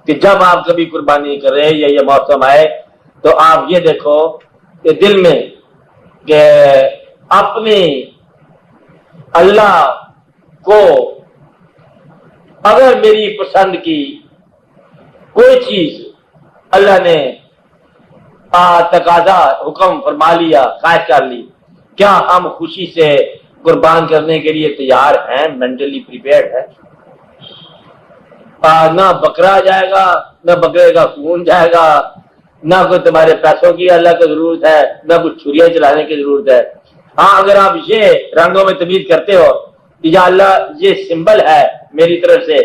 کہ جب آپ کبھی قربانی کریں یا یہ موسم آئے تو آپ یہ دیکھو کہ دل میں کہ اپنے اللہ کو اگر میری پسند کی کوئی چیز اللہ نے تقاضا حکم فرما لیا، خواہش کر لی، کیا ہم خوشی سے قربان کرنے کے لیے تیار ہیں؟ مینٹلی پریپیئرڈ ہے؟ نہ بکرا جائے گا، نہ بکرے کا خون جائے گا، نہ کوئی تمہارے پیسوں کی اللہ کی ضرورت ہے، نہ کچھ چھریاں چلانے کی ضرورت ہے۔ ہاں اگر آپ یہ رنگوں میں تمیز کرتے ہو کہ یا اللہ یہ سمبل ہے میری طرف سے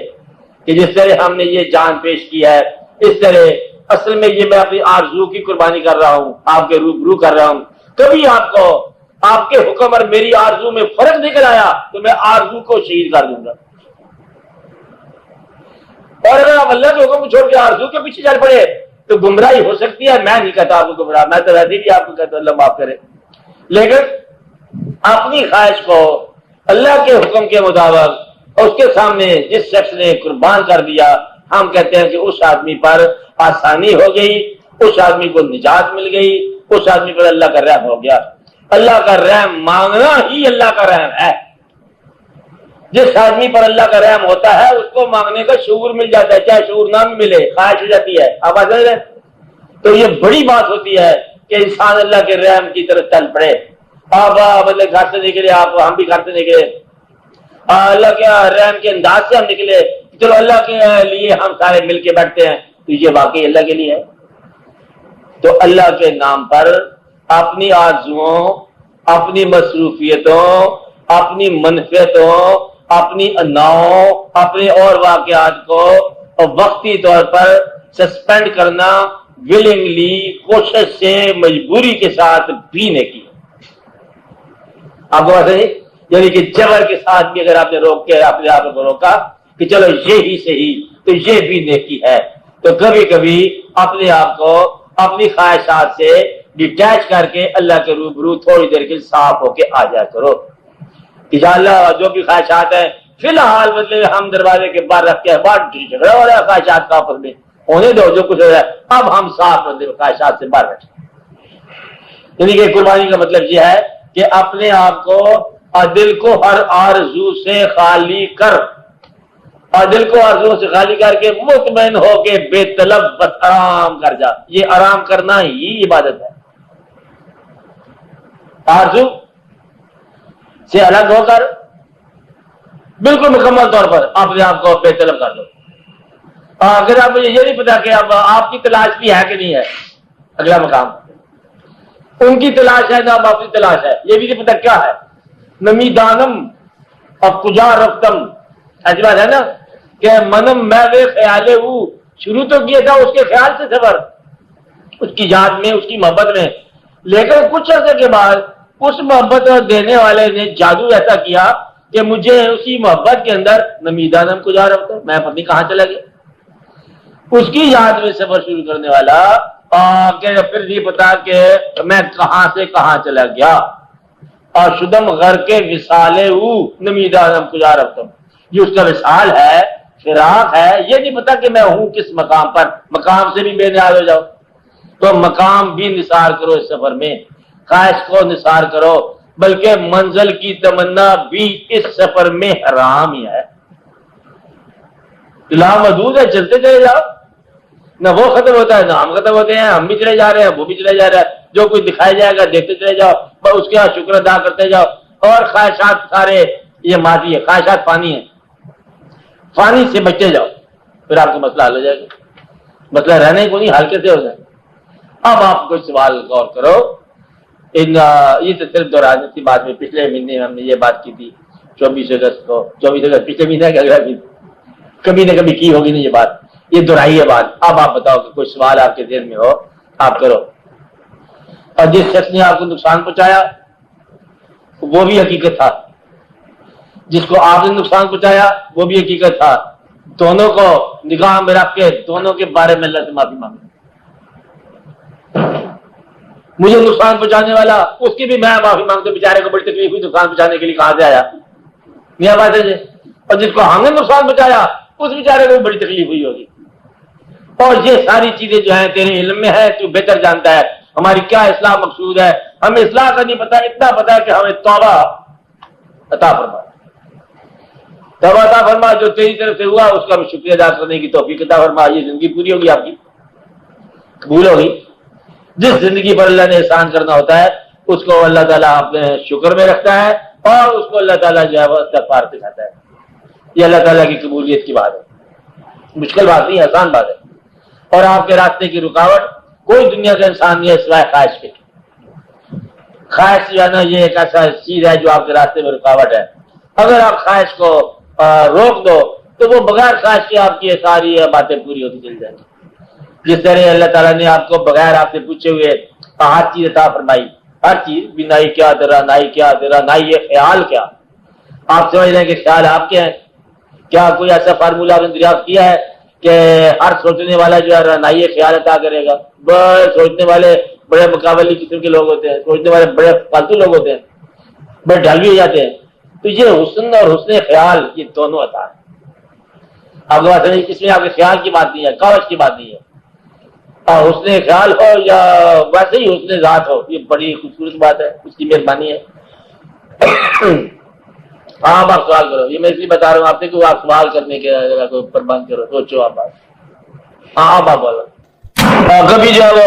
کہ جس طرح ہم نے یہ جان پیش کی ہے، اس طرح اصل میں یہ میں اپنی آرزو کی قربانی کر رہا ہوں، آپ کے روبرو کر رہا ہوں، کبھی آپ کو آپ کے حکم اور میری آرزو میں فرق نکل آیا تو میں آرزو کو شہید کر دوں گا۔ اور اگر آپ اللہ کے حکم کو چھوڑ کے آرزو کے پیچھے چل پڑے تو گمراہی ہو سکتی ہے۔ میں نہیں کہتا آپ کو گمراہ، میں تو ویسے بھی آپ کو کہتا ہوں اللہ معاف کرے، لیکن اپنی خواہش کو اللہ کے حکم کے مطابق اس کے سامنے جس شخص نے قربان کر دیا، ہم کہتے ہیں کہ اس آدمی پر آسانی ہو گئی، اس آدمی کو نجات مل گئی، اس آدمی پر اللہ کا رحم ہو گیا۔ اللہ کا رحم مانگنا ہی اللہ کا رحم ہے۔ جس آدمی پر اللہ کا رحم ہوتا ہے اس کو مانگنے کا شعور مل جاتا ہے، چاہے شعور نہ ملے، خواہش ہو جاتی ہے۔ آپ آج تو یہ بڑی بات ہوتی ہے کہ انسان اللہ کے رحم کی طرف چل پڑے۔ آپ مطلب گھر سے نکلے، آپ ہم بھی گھر سے نکلے، اللہ کے رحم کے انداز سے ہم نکلے، چلو اللہ کے لیے ہم سارے مل کے بیٹھتے ہیں، تو یہ واقعی اللہ کے لیے ہے۔ تو اللہ کے نام پر اپنی آرزوؤں، اپنی مصروفیتوں، اپنی منفیتوں، اپنی اناؤں، اپنے اور واقعات کو وقتی طور پر سسپینڈ کرنا ولنگلی، کوشش سے، مجبوری کے ساتھ بھی نہیں کی۔ آپ کو بات ہے یعنی کہ جبر کے ساتھ بھی اگر آپ نے روک کے اپنے آپ کو روکا کہ چلو یہ ہی صحیح تو یہ بھی نیکی ہے، تو کبھی کبھی اپنے آپ کو اپنی خواہشات سے ڈیٹیچ کر کے اللہ کے روبرو تھوڑی دیر کے صاف ہو کے آ جایا کرو کہ یا اللہ جو بھی خواہشات ہیں فی الحال مطلب ہم دروازے کے باہر رکھ کے بات جھگڑا ہو رہا ہے خواہشات کا آپس میں، ہونے دو جو کچھ ہو رہا ہے، اب ہم صاف مطلب خواہشات سے باہر بیٹھے۔ یعنی کہ قربانی کا مطلب یہ ہے کہ اپنے آپ کو اور دل کو ہر آرزو سے خالی کر، اور دل کو آرزو سے خالی کر کے مطمئن ہو کے بے طلب بس آرام کر جا۔ یہ آرام کرنا ہی عبادت ہے۔ آرزو سے الگ ہو کر بالکل مکمل طور پر اپنے آپ کو بے طلب کر دو۔ اگر آپ مجھے یہ نہیں پتا کہ اب آپ کی تلاش بھی ہے کہ نہیں ہے، اگلا مقام ان کی تلاش ہے نہ آپ کی تلاش ہے، یہ بھی نہیں پتا کیا ہے۔ نمی دانم اب کجا رفتم، ایسی بات ہے نا کہ منم میں خیال ہوں، شروع تو کیا تھا اس کے خیال سے سفر، اس کی یاد میں، اس کی محبت میں، لیکن کچھ عرصے کے بعد اس محبت دینے والے نے جادو ایسا کیا کہ مجھے اسی محبت کے اندر نمی دانم کجا رفتم، میں پتہ نہیں کہاں چلا گیا۔ اس کی یاد میں سفر شروع کرنے والا کہ پھر نہیں پتا کہ میں کہاں سے کہاں چلا گیا۔ اور شدم غر کے وصالے نمی دانم کجا رفتم، یہ اس کا وصال ہے، فراق ہے، یہ نہیں پتا کہ میں ہوں کس مقام پر۔ مقام سے بھی بے نیاز ہو جاؤ تو مقام بھی نثار کرو، اس سفر میں خواہش کو نثار کرو، بلکہ منزل کی تمنا بھی اس سفر میں حرام ہی ہے۔ لامحدود ہے، چلتے چلے جاؤ، نہ وہ ختم ہوتا ہے نہ ہم ختم ہوتے ہیں، ہم بھی چلے جا رہے ہیں، وہ بھی چلے جا رہا ہے، جو کوئی دکھایا جائے گا دیکھتے چلے جاؤ، بس اس کے شکر ادا کرتے جاؤ۔ اور خواہشات سارے یہ ماضی ہے، خواہشات فانی ہے، فانی سے بچتے جاؤ، پھر آپ کو مسئلہ حل ہو جائے گا۔ مسئلہ رہنے کو نہیں، حل کیسے ہو جائے۔ اب آپ کوئی سوال غور کرو، یہ تو صرف دہرانے کی بات میں پچھلے مہینے ہم نے یہ بات کی تھی 24 اگست کو، 24 اگست پچھلے مہینے کا اگلا دن، کبھی نہ کبھی کی ہوگی نہیں یہ بات، یہ دہرائی ہے بات۔ اب آپ بتاؤ کہ کوئی سوال آپ کے ذہن میں ہو آپ کرو۔ اور جس شخص نے آپ کو نقصان پہنچایا وہ بھی حقیقت تھا، جس کو آپ نے نقصان پہنچایا وہ بھی حقیقت تھا، دونوں کو نگاہ میں رکھ کے دونوں کے بارے میں اللہ سے معافی مانگو۔ مجھے نقصان پہنچانے والا اس کی بھی میں معافی مانگتا ہوں، بیچارے کو بڑی تکلیف ہوئی نقصان پہنچانے کے لیے، کہاں سے آیا میاں بات ہے جی۔ اور جس کو ہم نے نقصان پہنچایا اس بیچارے کو بڑی تکلیف ہوئی ہوگی۔ اور یہ ساری چیزیں جو ہیں تیرے علم میں ہے، تو بہتر جانتا ہے ہماری کیا اصلاح مقصود ہے. ہمیں اصلاح کا نہیں پتا، اتنا پتا ہے کہ ہمیں توبہ عطا فرما، توبہ عطا فرما جو تیری طرف سے ہوا اس کا ہم شکریہ ادا کرنے کی توفیق عطا فرما. یہ زندگی پوری ہوگی، آپ کی قبول ہوگی. جس زندگی پر اللہ نے احسان کرنا ہوتا ہے اس کو اللہ تعالیٰ اپنے شکر میں رکھتا ہے اور اس کو اللہ تعالیٰ جو ہے وہ استغفار سکھاتا ہے. یہ اللہ تعالیٰ کی قبولیت کی بات ہے، مشکل بات نہیں، آسان بات ہے. اور آپ کے راستے کی رکاوٹ کوئی دنیا کا انسان نہیں ہے سوائے خواہش کے. خواہش جو ہے نا یہ ایک ایسا چیز ہے جو آپ کے راستے میں رکاوٹ ہے. اگر آپ خواہش کو روک دو تو وہ بغیر خواہش کے آپ کی ساری باتیں پوری ہوتی چل جائیں گی. جس طرح اللہ تعالیٰ نے آپ کو بغیر آپ سے پوچھے ہوئے ہر چیز عطا فرمائی، ہر چیز بھی، نائی کیا تیرا، نائی کیا تیرا، نائی یہ خیال کیا. آپ سمجھ رہے ہیں کہ خیال آپ کے ہیں؟ کیا کوئی ایسا فارمولہ آپ نے دریافت کیا ہے کہ ہر سوچنے والا جو ہے نائی خیال عطا کرے گا؟ بڑے سوچنے والے بڑے مقابلی قسم کے لوگ ہوتے ہیں، سوچنے والے بڑے فالتو لوگ ہوتے ہیں، بڑے ڈھالوی ہو جاتے ہیں. تو یہ حسن اور حسن خیال یہ دونوں عطا ہے آپ کے پاس. اس میں آپ کے خیال کی بات نہیں ہے، کاوش کی بات نہیں ہے. حسن خیال ہو یا ویسے ہی حسن ذات ہو، یہ بڑی خوبصورت بات ہے، اس کی مہربانی ہے. آپ سوال کرو، یہ میں اس لیے بتا رہا ہوں آپ سے کہ آپ سوال کرنے کے پر بند کرو، سوچو آپ بات. آپ بولو. کبھی جو ہے وہ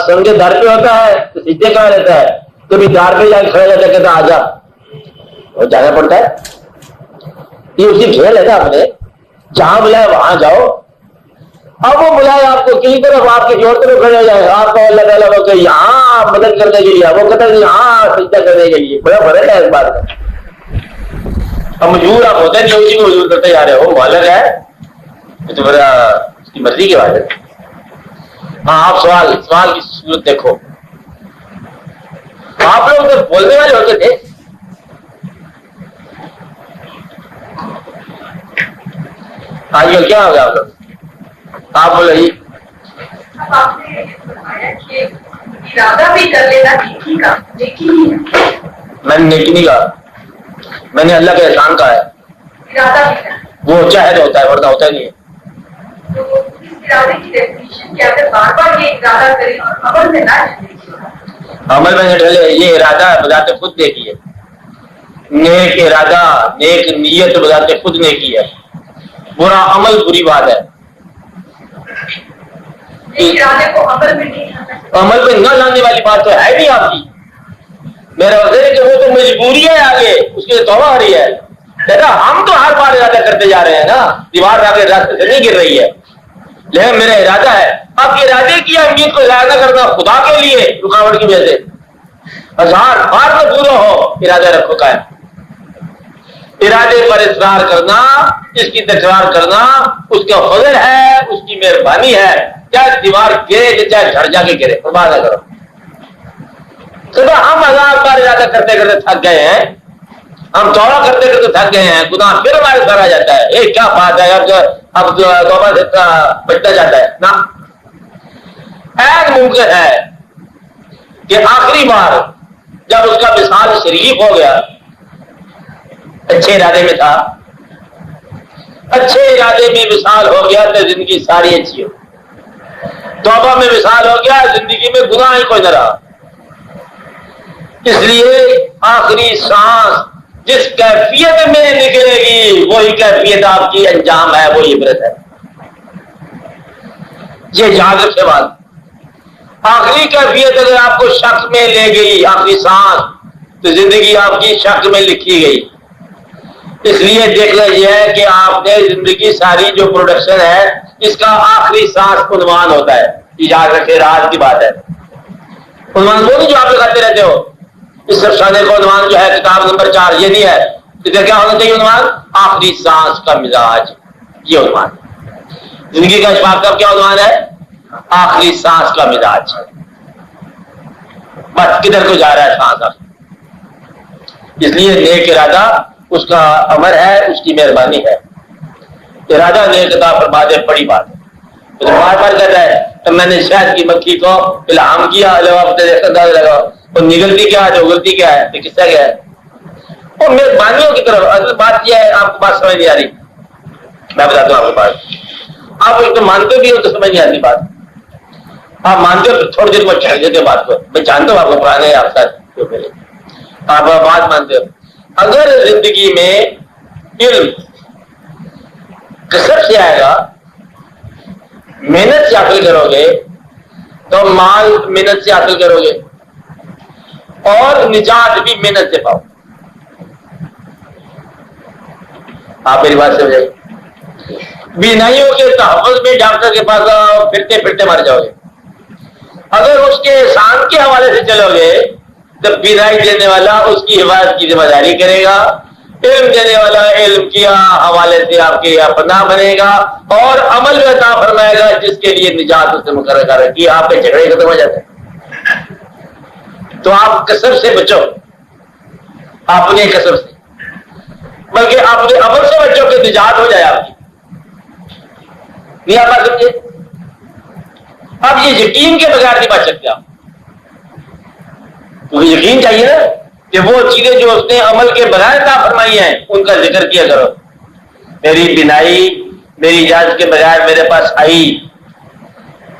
سنگے دار پہ ہوتا ہے تو سیدھے کہاں رہتا ہے، کبھی دار پہ جا کے کھڑا رہتا ہے، کہتا آ جا، وہ جانا پڑتا ہے. یہ اسی کھیل ہے نا، آپ نے جہاں بلایا وہاں جاؤ. اب وہ بلائے آپ کو کسی طرف آپ کے جوڑ طرف کھڑے ہو جائے، آپ کو اللہ تعالیٰ کو کہ یہاں مدد کرنے کے لیے، وہ کہتا ہے یہاں سجدہ کرنے کے لیے. بڑا فرق ہے اس بات کا. اب مجبور آپ ہوتے ہیں، اسی کو مجبور کرتے جا رہے ہو، مالک ہے تو بڑا اس کی مرضی کی بات ہے. آپ سوال کی صورت دیکھو. آپ لوگ تو بولنے والے ہوتے تھے، آج کل کیا ہو گیا آپ لوگ؟ آپ بولے آپ نے فرمایا کہ ارادہ بھی کر لینا نیکی کا، نیکی ہی ہے. میں نے نیکی نہیں کہا، میں نے اللہ کے احسان کہا ہے. ارادہ بھی کرنا وہ چاہے ہوتا ہے ورنہ ہوتا ہی نہیں ہے. تو اس ارادے کی ڈیفینیشن کیا ہے؟ بار بار یہ ارادہ کریں اور عمل میں نہ ڈھلے. عمل میں نہ ڈھلے، یہ ارادہ بذات خود نیکی ہے. نیک ارادہ، نیک نیت بذات خود نیکی ہے. برا عمل بری بات ہے. ارادے کو عمل میں نہیں لانا، عمل میں نہ لانے والی بات تو ہے نہیں آپ کی. میرا وجہ ہے کہ وہ تو مجبوری ہے، آگے اس کی توبہ ہو رہی ہے. دیکھا ہم تو ہر بار ارادہ کرتے جا رہے ہیں نا، دیوار آگے راستے سے نہیں گر رہی ہے، لیکن میرا ارادہ ہے. اب ارادے کی اہمیت کو ضائع نہ کرنا خدا کے لیے رکاوٹ کی وجہ سے. ہزار بار میں پورا ہو، ارادہ رکھو قائم. ارادے پر اصرار کرنا، اس کی تکرار کرنا اس کا فضل ہے، اس کی مہربانی ہے. چاہے دیوار گرے چاہے گھر جا کے گرے، پرواہ نہ کرو. ہم ہزار بار ارادہ کرتے کرتے تھک گئے ہیں، ہم توبہ کرتے کرتے تھک گئے ہیں، گناہ پھر ہمارے سر آ جاتا ہے. یہ کیا بات ہے، اب توبہ سے بچتا جاتا ہے نا. ایسا ممکن ہے کہ آخری بار جب اس کا وصال شریف ہو گیا، اچھے ارادے میں تھا، اچھے ارادے میں وصال ہو گیا تو زندگی ساری اچھی ہو. توبہ میں وصال ہو گیا، زندگی میں گناہ ہی کوئی نہ رہا. اس لیے آخری سانس جس کیفیت میں نکلے گی وہی کیفیت آپ کی انجام ہے، وہی عبرت ہے. یہ یاد رکھے بات. آخری کیفیت اگر آپ کو شک میں لے گئی، آخری سانس، تو زندگی آپ کی شک میں لکھی گئی. اس لیے دیکھنا یہ ہے کہ آپ نے زندگی ساری جو پروڈکشن ہے اس کا آخری سانس عنوان ہوتا ہے. یاد رکھے، راز کی بات ہے. عنوان وہ نہیں جو آپ لگاتے رہتے ہو. اس افسانے کا عنوان جو ہے کتاب نمبر 4 یہ نہیں ہے. ادھر کیا ہونا چاہیے عنوان؟ آخری سانس کا مزاج. یہ عنوان زندگی کا اشفاق کا کیا عنوان ہے؟ آخری سانس کا مزاج. بس کدھر کو جا رہا ہے سانس اب. اس لیے نیک ارادہ اس کا امر ہے، اس کی مہربانی ہے. ارادہ نیک عطا فرما دے، بڑی بات ہے. تو بار بار کہتا ہے تو میں نے شہد کی مکھی کو الہام کیا، لگا وہ نگلتی کیا ہے، اگلتی کیا ہے، تو کس طرح کیا ہے؟ اور مہربانیوں کی طرف. اصل بات یہ ہے، آپ کو بات سمجھ نہیں آ رہی، میں بتاتا ہوں آپ کو بات. آپ اس کو مانتے بھی ہو تو سمجھ نہیں آتی بات. آپ مانتے ہو تو تھوڑی دیر کو چھڑ دیتے بات کو. میں جانتا ہوں آپ کو پرانے آپ ساتھ آپ بات مانتے ہو. اگر زندگی میں علم کسب سے آئے گا, محنت سے حاصل کرو گے تو مال محنت سے حاصل کرو گے, اور نجات بھی محنت سے پاؤ. آپ میری بات سمجھیں. بینائیوں کے تحفظ میں ڈاکٹر کے پاس پھرتے پھرتے مر جاؤ گے. اگر اس کے احسان کے حوالے سے چلو گے تو بینائی دینے والا اس کی حفاظت کی ذمہ داری کرے گا, علم دینے والا علم کے حوالے سے آپ کے پناہ بنے گا, اور عمل میں عطا فرمائے گا جس کے لیے نجات اس نے مقرر کر رکھی ہے. آپ کے جھگڑے ختم ہو جاتے ہیں. تو آپ کسب سے بچو, اپنے کسب سے, بلکہ اپنے عمل سے بچو کہ نجات ہو جائے آپ کی. نہیں آپ بات سمجھے. اب یہ یقین کے بغیر نہیں بچ سکتے آپ, کیونکہ یقین چاہیے نا کہ وہ چیزیں جو اس نے عمل کے بغیر عطا فرمائی ہیں ان کا ذکر کیا کرو. میری بینائی میری اجازت کے بغیر میرے پاس آئی,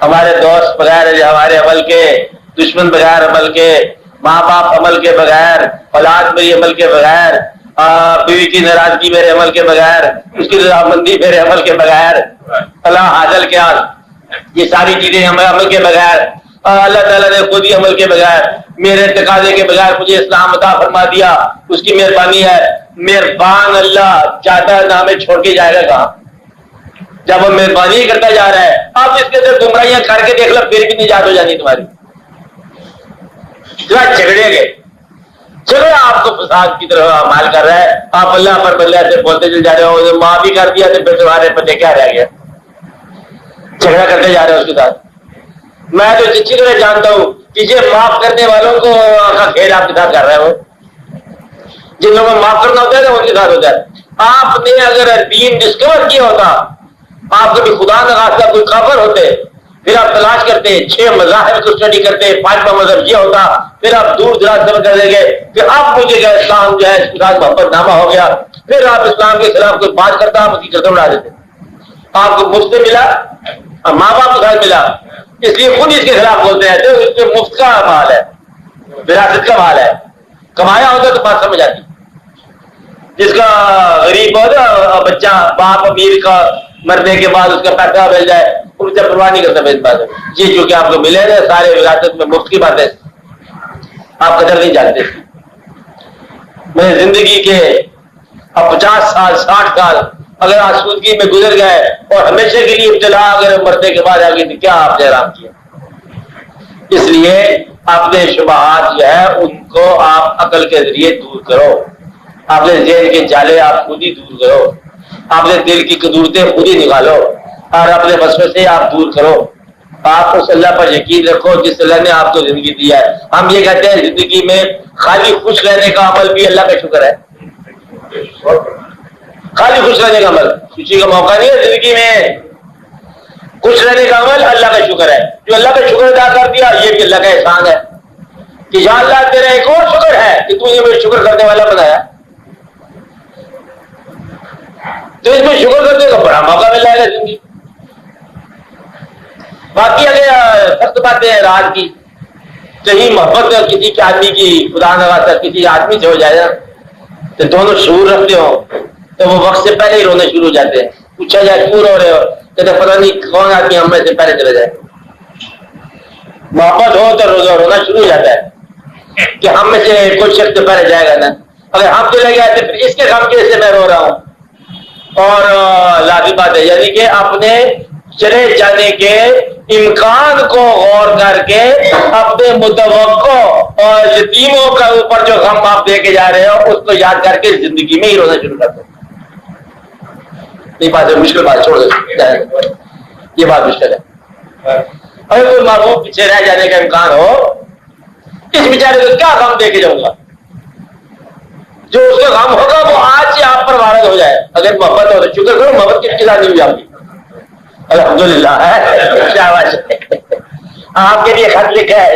ہمارے دوست بغیر ہمارے عمل کے, دشمن بغیر عمل کے, ماں باپ عمل کے بغیر, اولاد میری عمل کے بغیر, بیوی کی ناراضگی میرے عمل کے بغیر, اس کی رضامندی میرے عمل کے بغیر, اللہ حاضل کیا, یہ ساری چیزیں ہمارے عمل کے بغیر, اللہ تعالیٰ نے خود ہی عمل کے بغیر میرے تقاضے کے بغیر مجھے اسلام عطا فرما دیا, اس کی مہربانی ہے. مہربان اللہ چاہتا ہے نہ ہمیں چھوڑ کے جائے گا کہاں, جب وہ مہربانی کرتا جا رہا ہے. آپ اس کے اندر گمراہیاں کر کے دیکھ لو پھر بھی نجات ہو جانی تمہاری. جھگڑے گئے, چلو آپ کو فساد کی طرف مال کر رہا ہے, آپ اللہ پر بلّہ سے بولتے چل جا رہے ہو, ماں بھی کر دیا تو پھر تمہارے پتے کیا رہ گیا, جھگڑا کرتے جا رہے ہو اس کے ساتھ. میں تو اچھی طرح جانتا ہوں کہ یہ معاف کرنے والوں کو کا کھیل آپ کے ساتھ کر رہا ہے. وہ جن لوگوں کو معاف کرنا ہوتا ہے نا ان کے ساتھ ہوتا ہے. آپ نے اگر دین ڈسکور کیا ہوتا, آپ کبھی خدا نخواستہ کوئی کافر ہوتے, پھر آپ تلاش کرتے, 6 مذاہب کو اسٹڈی کرتے, 5واں مذہب یہ ہوتا, پھر آپ دور دراز سفر کر دیں گے کہ اب مجھے کیا اسلام جو ہے اس کے ساتھ محبت نامہ ہو گیا, پھر آپ اسلام کے خلاف کوئی بات کرتا آپ اس کی قدم اڑا دیتے. آپ کو مفت سے ملا, ماں باپ کے ساتھ ملا, اس لیے خود اس کے خلاف بولتے ہیں. تو اس کے مفت کا مال ہے, وراثت کا مال ہے, کمایا ہوتا تو بات سمجھ آتی. جس کا غریب ہو بچہ, باپ امیر کا مرنے کے بعد اس کا پیسہ مل جائے, ان سے پرواہ نہیں کرتا. اس بات یہ جو کہ آپ کو ملے نا سارے وراثت میں مفت کی بات ہے, آپ قدر نہیں جانتے. میں زندگی کے اب 50 سال 60 سال اگر آسودگی میں گزر گئے اور ہمیشہ کے لیے ابتلا اگر مرنے کے بعد آ گئی تو کیا آپ نے آرام کیا. اس لیے اپنے شبہات جو ہے ان کو آپ عقل کے ذریعے دور کرو, اپنے ذہن کے جالے آپ خود ہی دور کرو, اپنے دل کی قدورتیں خود ہی نکالو, اور اپنے وسوسے آپ دور کرو. آپ اس اللہ پر یقین رکھو جس اللہ نے آپ کو زندگی دیا ہے. ہم یہ کہتے ہیں زندگی میں خالی خوش رہنے کا عمل بھی اللہ کا شکر ہے. خالی خوش رہنے کا عمل خوشی کا موقع نہیں ہے زندگی میں. خوش رہنے کا عمل اللہ کا شکر ہے. جو اللہ کا شکر ادا کر دیا یہ بھی اللہ کا احسان ہے کہ یا اللہ تیرا ایک اور شکر ہے کہ تو نے مجھے شکر کرنے والا بنایا. تو اس میں شکر کرنے کا بڑا موقع مل جائے گا زندگی. باقی اگر سخت باتیں ہیں رات کی, کہیں محبت کسی کے آدمی کی خدا نخواستہ کسی آدمی سے ہو جائے نا تو دونوں شعور رکھتے ہو تو وہ وقت سے پہلے ہی رونے شروع ہو جاتے ہیں. پوچھا جائے کیوں رو رہے ہو, کہتے پتہ نہیں کون آدمی ہم میں سے پہلے چلے جائے. محبت ہو تو رونا شروع ہو جاتا ہے کہ ہم میں سے کوئی شخص پہلے جائے گا نا. اگر ہم چلے گئے تو پھر اس کے غم کے سے میں رو رہا ہوں. اور لازمی بات ہے یعنی کہ اپنے چلے جانے کے امکان کو غور کر کے اپنے متوقع اور یتیموں کا اوپر جو غم آپ دے کے جا رہے ہو اس کو یاد کر کے زندگی میں ہی رونا شروع کر دو. یہ بات ہے, مشکل بات چھوڑ دو, یہ بات مشکل ہے. اگر کوئی معروف پیچھے رہ جانے کا امکان ہو اس بیچارے کو کیا غم دے کے جاؤں گا. جو اس کا غم ہوگا وہ آج سے آپ پر وارد ہو جائے. اگر محبت ہو تو شکر کرو, محبت کس کے ساتھ نہیں ہوئی آپ کی. الحمدللہ آپ کے لیے خط لکھا ہے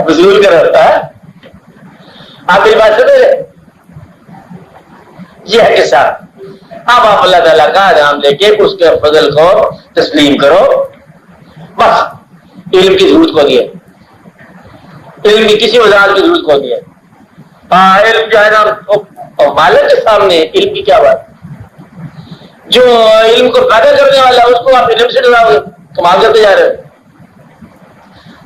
وصول کر ہوتا ہے. آپ میری بات سن رہے, یہ ہے قصہ. اب آپ اللہ تعالیٰ کا نام لے کے اس کے فضل کو تسلیم کرو، بس علم کی ضرورت کو دیا، علم کی کسی وضاحت کی ضرورت کو دیا۔ علم جو ہے نا مالک کے سامنے علم کی کیا بات، جو علم کو پیدا کرنے والا ہے اس کو آپ علم سے ڈراؤ گے، کمال کرتے جا رہے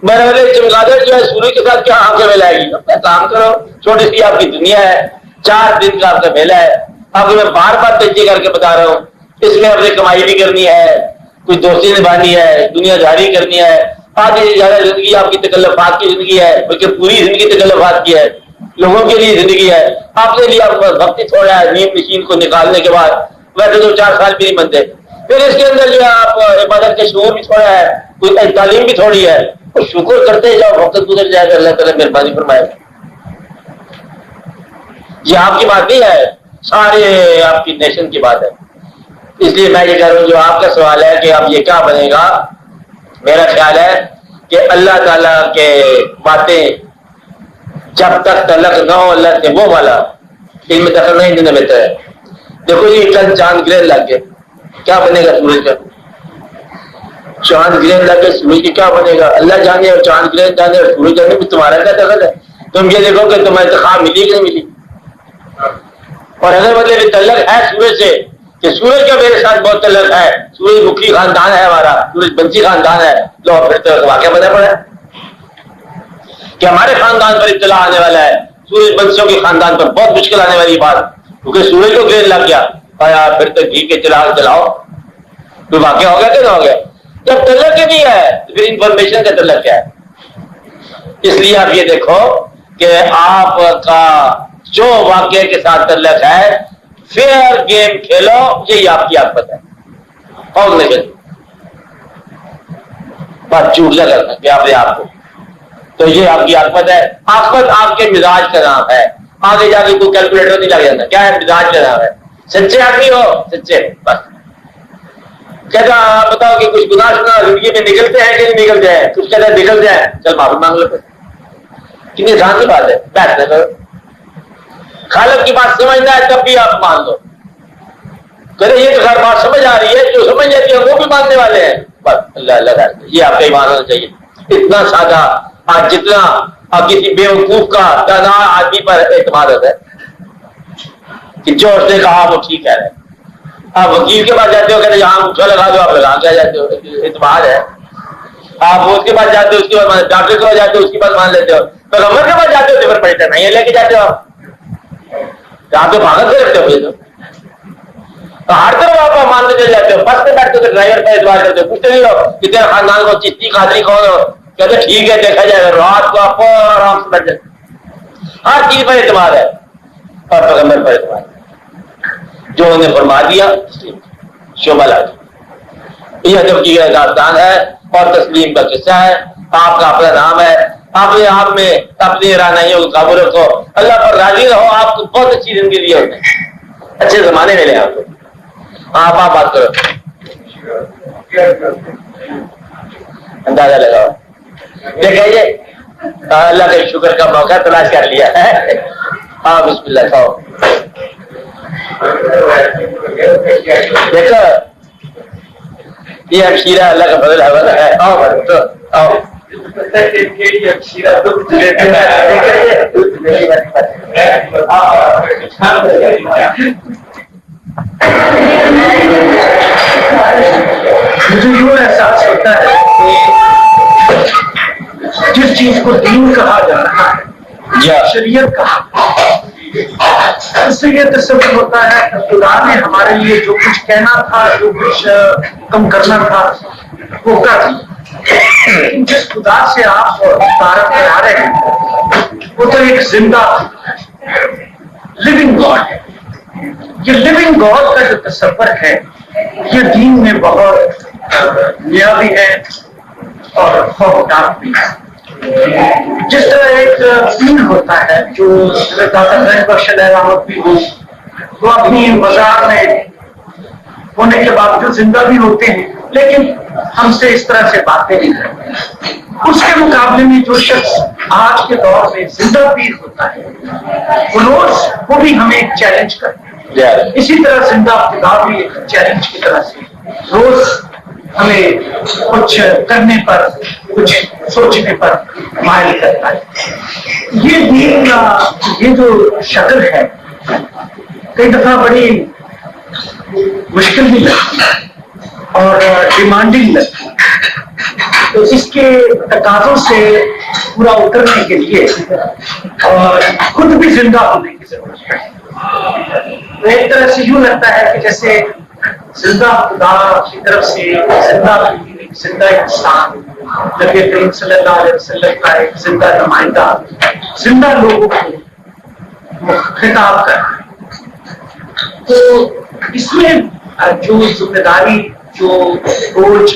میرے چمگادڑ جو ہے سورج کے ساتھ کیا آنکھیں ملائے گی؟ اپنا کام کرو، چھوٹی سی آپ کی دنیا ہے، 4 دن کا آپ کا میلہ ہے، آپ کو میں بار بار تجزیہ کر کے بتا رہا ہوں، اس میں اپنی کمائی بھی کرنی ہے، کچھ دوستی نبھانی ہے، دنیا داری کرنی ہے، آدھی سے زیادہ زندگی آپ کی تکلفات کی زندگی ہے، بلکہ پوری زندگی تکلفات کی ہے، لوگوں کے لیے زندگی ہے، آپ کے لیے آپ کو وقت ہی تھوڑا ہے، نیم مشین کو نکالنے کے بعد ویسے تو 4 سال بھی نہیں بنتے، پھر اس کے اندر جو ہے آپ عبادت کے شعور بھی تھوڑا ہے، کوئی تعلیم بھی تھوڑی ہے، تو شکر کرتے جاؤ، وقت گزر جائے گا، اللہ تعالیٰ مہربانی فرمائے۔ یہ آپ کی بات نہیں ہے، سارے آپ کی نیشن کی بات ہے، اس لیے میں یہ کہہ رہا ہوں جو آپ کا سوال ہے کہ اب یہ کیا بنے گا، میرا خیال ہے کہ اللہ تعالیٰ کے باتیں جب تک تعلق نہ ہو اللہ سے وہ والا علم دخل نہیں دینا بہتر ہے۔ دیکھو یہ کل چاند گرہن لگ گئے، کیا بنے گا سورج کا؟ چاند گرہن لگ گئے سورج کی کیا بنے گا؟ اللہ جانے، اور چاند گرہن جانے، اور سورج جانے میں تمہارا کیا دخل ہے؟ تم یہ دیکھو کہ تمہیں انتخاب ملی کہ نہیں ملی، اور اگر مطلب تعلق ہے سورج سے کہ سورج کا میرے ساتھ بہت تعلق ہے، سورج مکھی خاندان ہے ہمارا، سورج بنسی خاندان ہے، لو پھر تو واقعہ بنا پڑا ہے کہ ہمارے خاندان پر ابتلا آنے والا ہے، سورج بنسیوں کے خاندان پر بہت مشکل آنے والی بات، کیونکہ سورج کو گرہن لگ گیا، پھر تو گھی کے چراغ جلاؤ، کوئی واقعہ ہو گیا کہ نہ ہو گیا؟ جب تعلق ہی نہیں ہے تو پھر انفارمیشن کا تعلق کیا ہے؟ اس لیے آپ یہ دیکھو کہ آپ کا جو واقعے کے ساتھ تعلق ہے، فیئر گیم کھیلو، یہی آپ کی عادت ہے، اور نہیں بس جھوٹ نہ کرنا کہ اپنے آپ کو، تو یہ آپ کی عادت ہے، عادت آپ کے مزاج کا نام ہے، آگے جا کے کوئی کیلکولیٹر نہیں لگ جاتا، کیا ہے مزاج کا نام ہے، سچے آدمی ہو سچے، بس کہتا آپ بتاؤ کہ کچھ گناہ شنا زندگی میں نکلتے ہیں کہ نہیں نکلتے ہیں، کچھ کہتا ہے نکلتے ہیں، چل معافی مانگ لو، کتنی آسان کی بات ہے، بیٹھ نہ کرو، خالق کی بات سمجھنا ہے تب بھی آپ مان دو، کرے یہ تو ہر بات سمجھ آ رہی ہے، جو سمجھ جاتی ہے وہ بھی ماننے والے ہیں، بس اللہ اللہ کرتے، یہ آپ کا ایمان ہونا چاہیے، اتنا سادہ۔ آج جتنا آپ کسی بے وقوف کا دانا آدمی پر اعتماد ہوتا ہے کہ جو اس نے کہا وہ ٹھیک ہے، آپ وکیل کے پاس جاتے ہو کہتے یہاں انگوٹھا لگا دو، آپ لگا کے جاتے ہو، اعتماد ہے، آپ اس کے پاس جاتے ہو، اس کے بعد ڈاکٹر کے پاس جاتے ہو، اس کے پاس مان لیتے ہو، پیغمبر کے پاس جاتے ہو تو پھر پریشان نہیں لے کے جاتے ہو، آپ تو بھاگت سے رکھتے ہو، مجھے تو ہر طرف آپ مانتے چلے جاتے ہو، بس سے بیٹھتے ہو تو ڈرائیور کا اعتبار کرتے ہو، پوچھتے نہیں ہو کہ تیرے خاندان کو چشتی قادری کون ہو، کہتے ٹھیک ہے دیکھا جائے گا، رات کو آپ آرام سے بیٹھ جاتے، ہر چیز پر اعتماد ہے، اور پیغمبر پر اعتماد ہے، جو انہوں نے فرما دیا شعبہ لا دیا۔ یہ ادب کی داستان ہے اور تسلیم کا قصہ ہے، آپ کا اپنا نام ہے، اپنے آپ میں اپنی رہنائیوں کو قابو رکھو، اللہ پر راضی رہو، آپ کو بہت اچھی زندگی دی ہوتے ہیں، اچھے زمانے ملے آپ کو، آپ بات کرو، اندازہ لگاؤ، دیکھیں یہ اللہ کے شکر کا موقع تلاش کر لیا ہے، ہاں بسم اللہ کھاؤ، دیکھو یہ ہمشیرہ اللہ کا فضل ہے، آؤ آؤ مجھے یوں احساس ہوتا ہے کہ جس چیز کو دین کہا جا رہا ہے، شریعت کہا، اس سے یہ تصور ہوتا ہے کہ خدا نے ہمارے لیے جو کچھ کہنا تھا، جو کچھ کم کرنا تھا وہ کر دیا۔ جس خدا سے آپ تعارف کرا رہے ہیں وہ تو ایک زندہ لیونگ گاڈ ہے۔ یہ لیونگ گاڈ کا جو تصور ہے یہ دین میں بہت نیا بھی ہے اور خوفناک بھی ہے۔ جس طرح ایک دین ہوتا ہے جو بھی ہو، وہ اپنی بازار میں ہونے کے باوجود زندہ بھی ہوتے ہیں لیکن ہم سے اس طرح سے باتیں نہیں کرتے۔ اس کے مقابلے میں جو شخص آج کے دور میں زندہ پیر ہوتا ہے وہ بھی ہمیں چیلنج کرتے ہیں۔ اسی طرح زندہ خدا بھی ایک چیلنج کی طرح سے روز ہمیں کچھ کرنے پر، کچھ سوچنے پر مائل کرتا ہے۔ یہ دین کا یہ جو شکل ہے کئی دفعہ بڑی مشکل بھی لگتی ہے اور ڈیمانڈنگ لگتی ہے، تو اس کے تقاضوں سے پورا اترنے کے لیے اور خود بھی زندہ ہونے کی ضرورت ہے۔ تو ایک طرح سے یوں لگتا ہے کہ جیسے زندہ خدا کی طرف سے زندہ انسان نبی کریم صلی اللہ علیہ وسلم کا ایک زندہ نمائندہ زندہ لوگوں کو خطاب کرنا ہے۔ تو اس میں جو ذمہ داری، جو بوجھ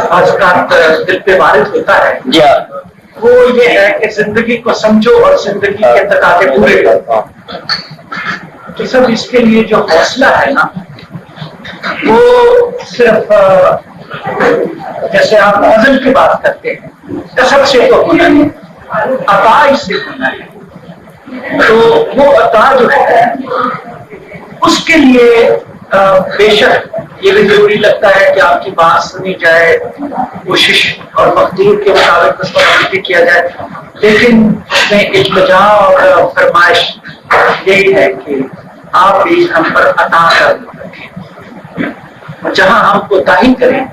آج کا دل پہ وارد ہوتا ہے وہ یہ ہے کہ زندگی کو سمجھو اور زندگی کے تقاضے پورے کرو۔ تو سب اس کے لیے جو حوصلہ ہے نا وہ صرف جیسے آپ غزل کی بات کرتے ہیں کسب سے تو ہونا ہے، عطا اس سے ہونا ہے۔ تو وہ عطا جو ہے اس کے لیے بے شک یہ بھی ضروری لگتا ہے کہ آپ کی بات سنی جائے، کوشش اور مقدور کے مطابق اس پر عمل بھی کیا جائے، لیکن اس میں التجا اور فرمائش یہی ہے کہ آپ بھی ہم پر عطا کر رکھیں، اور جہاں ہم کوتاہی کریں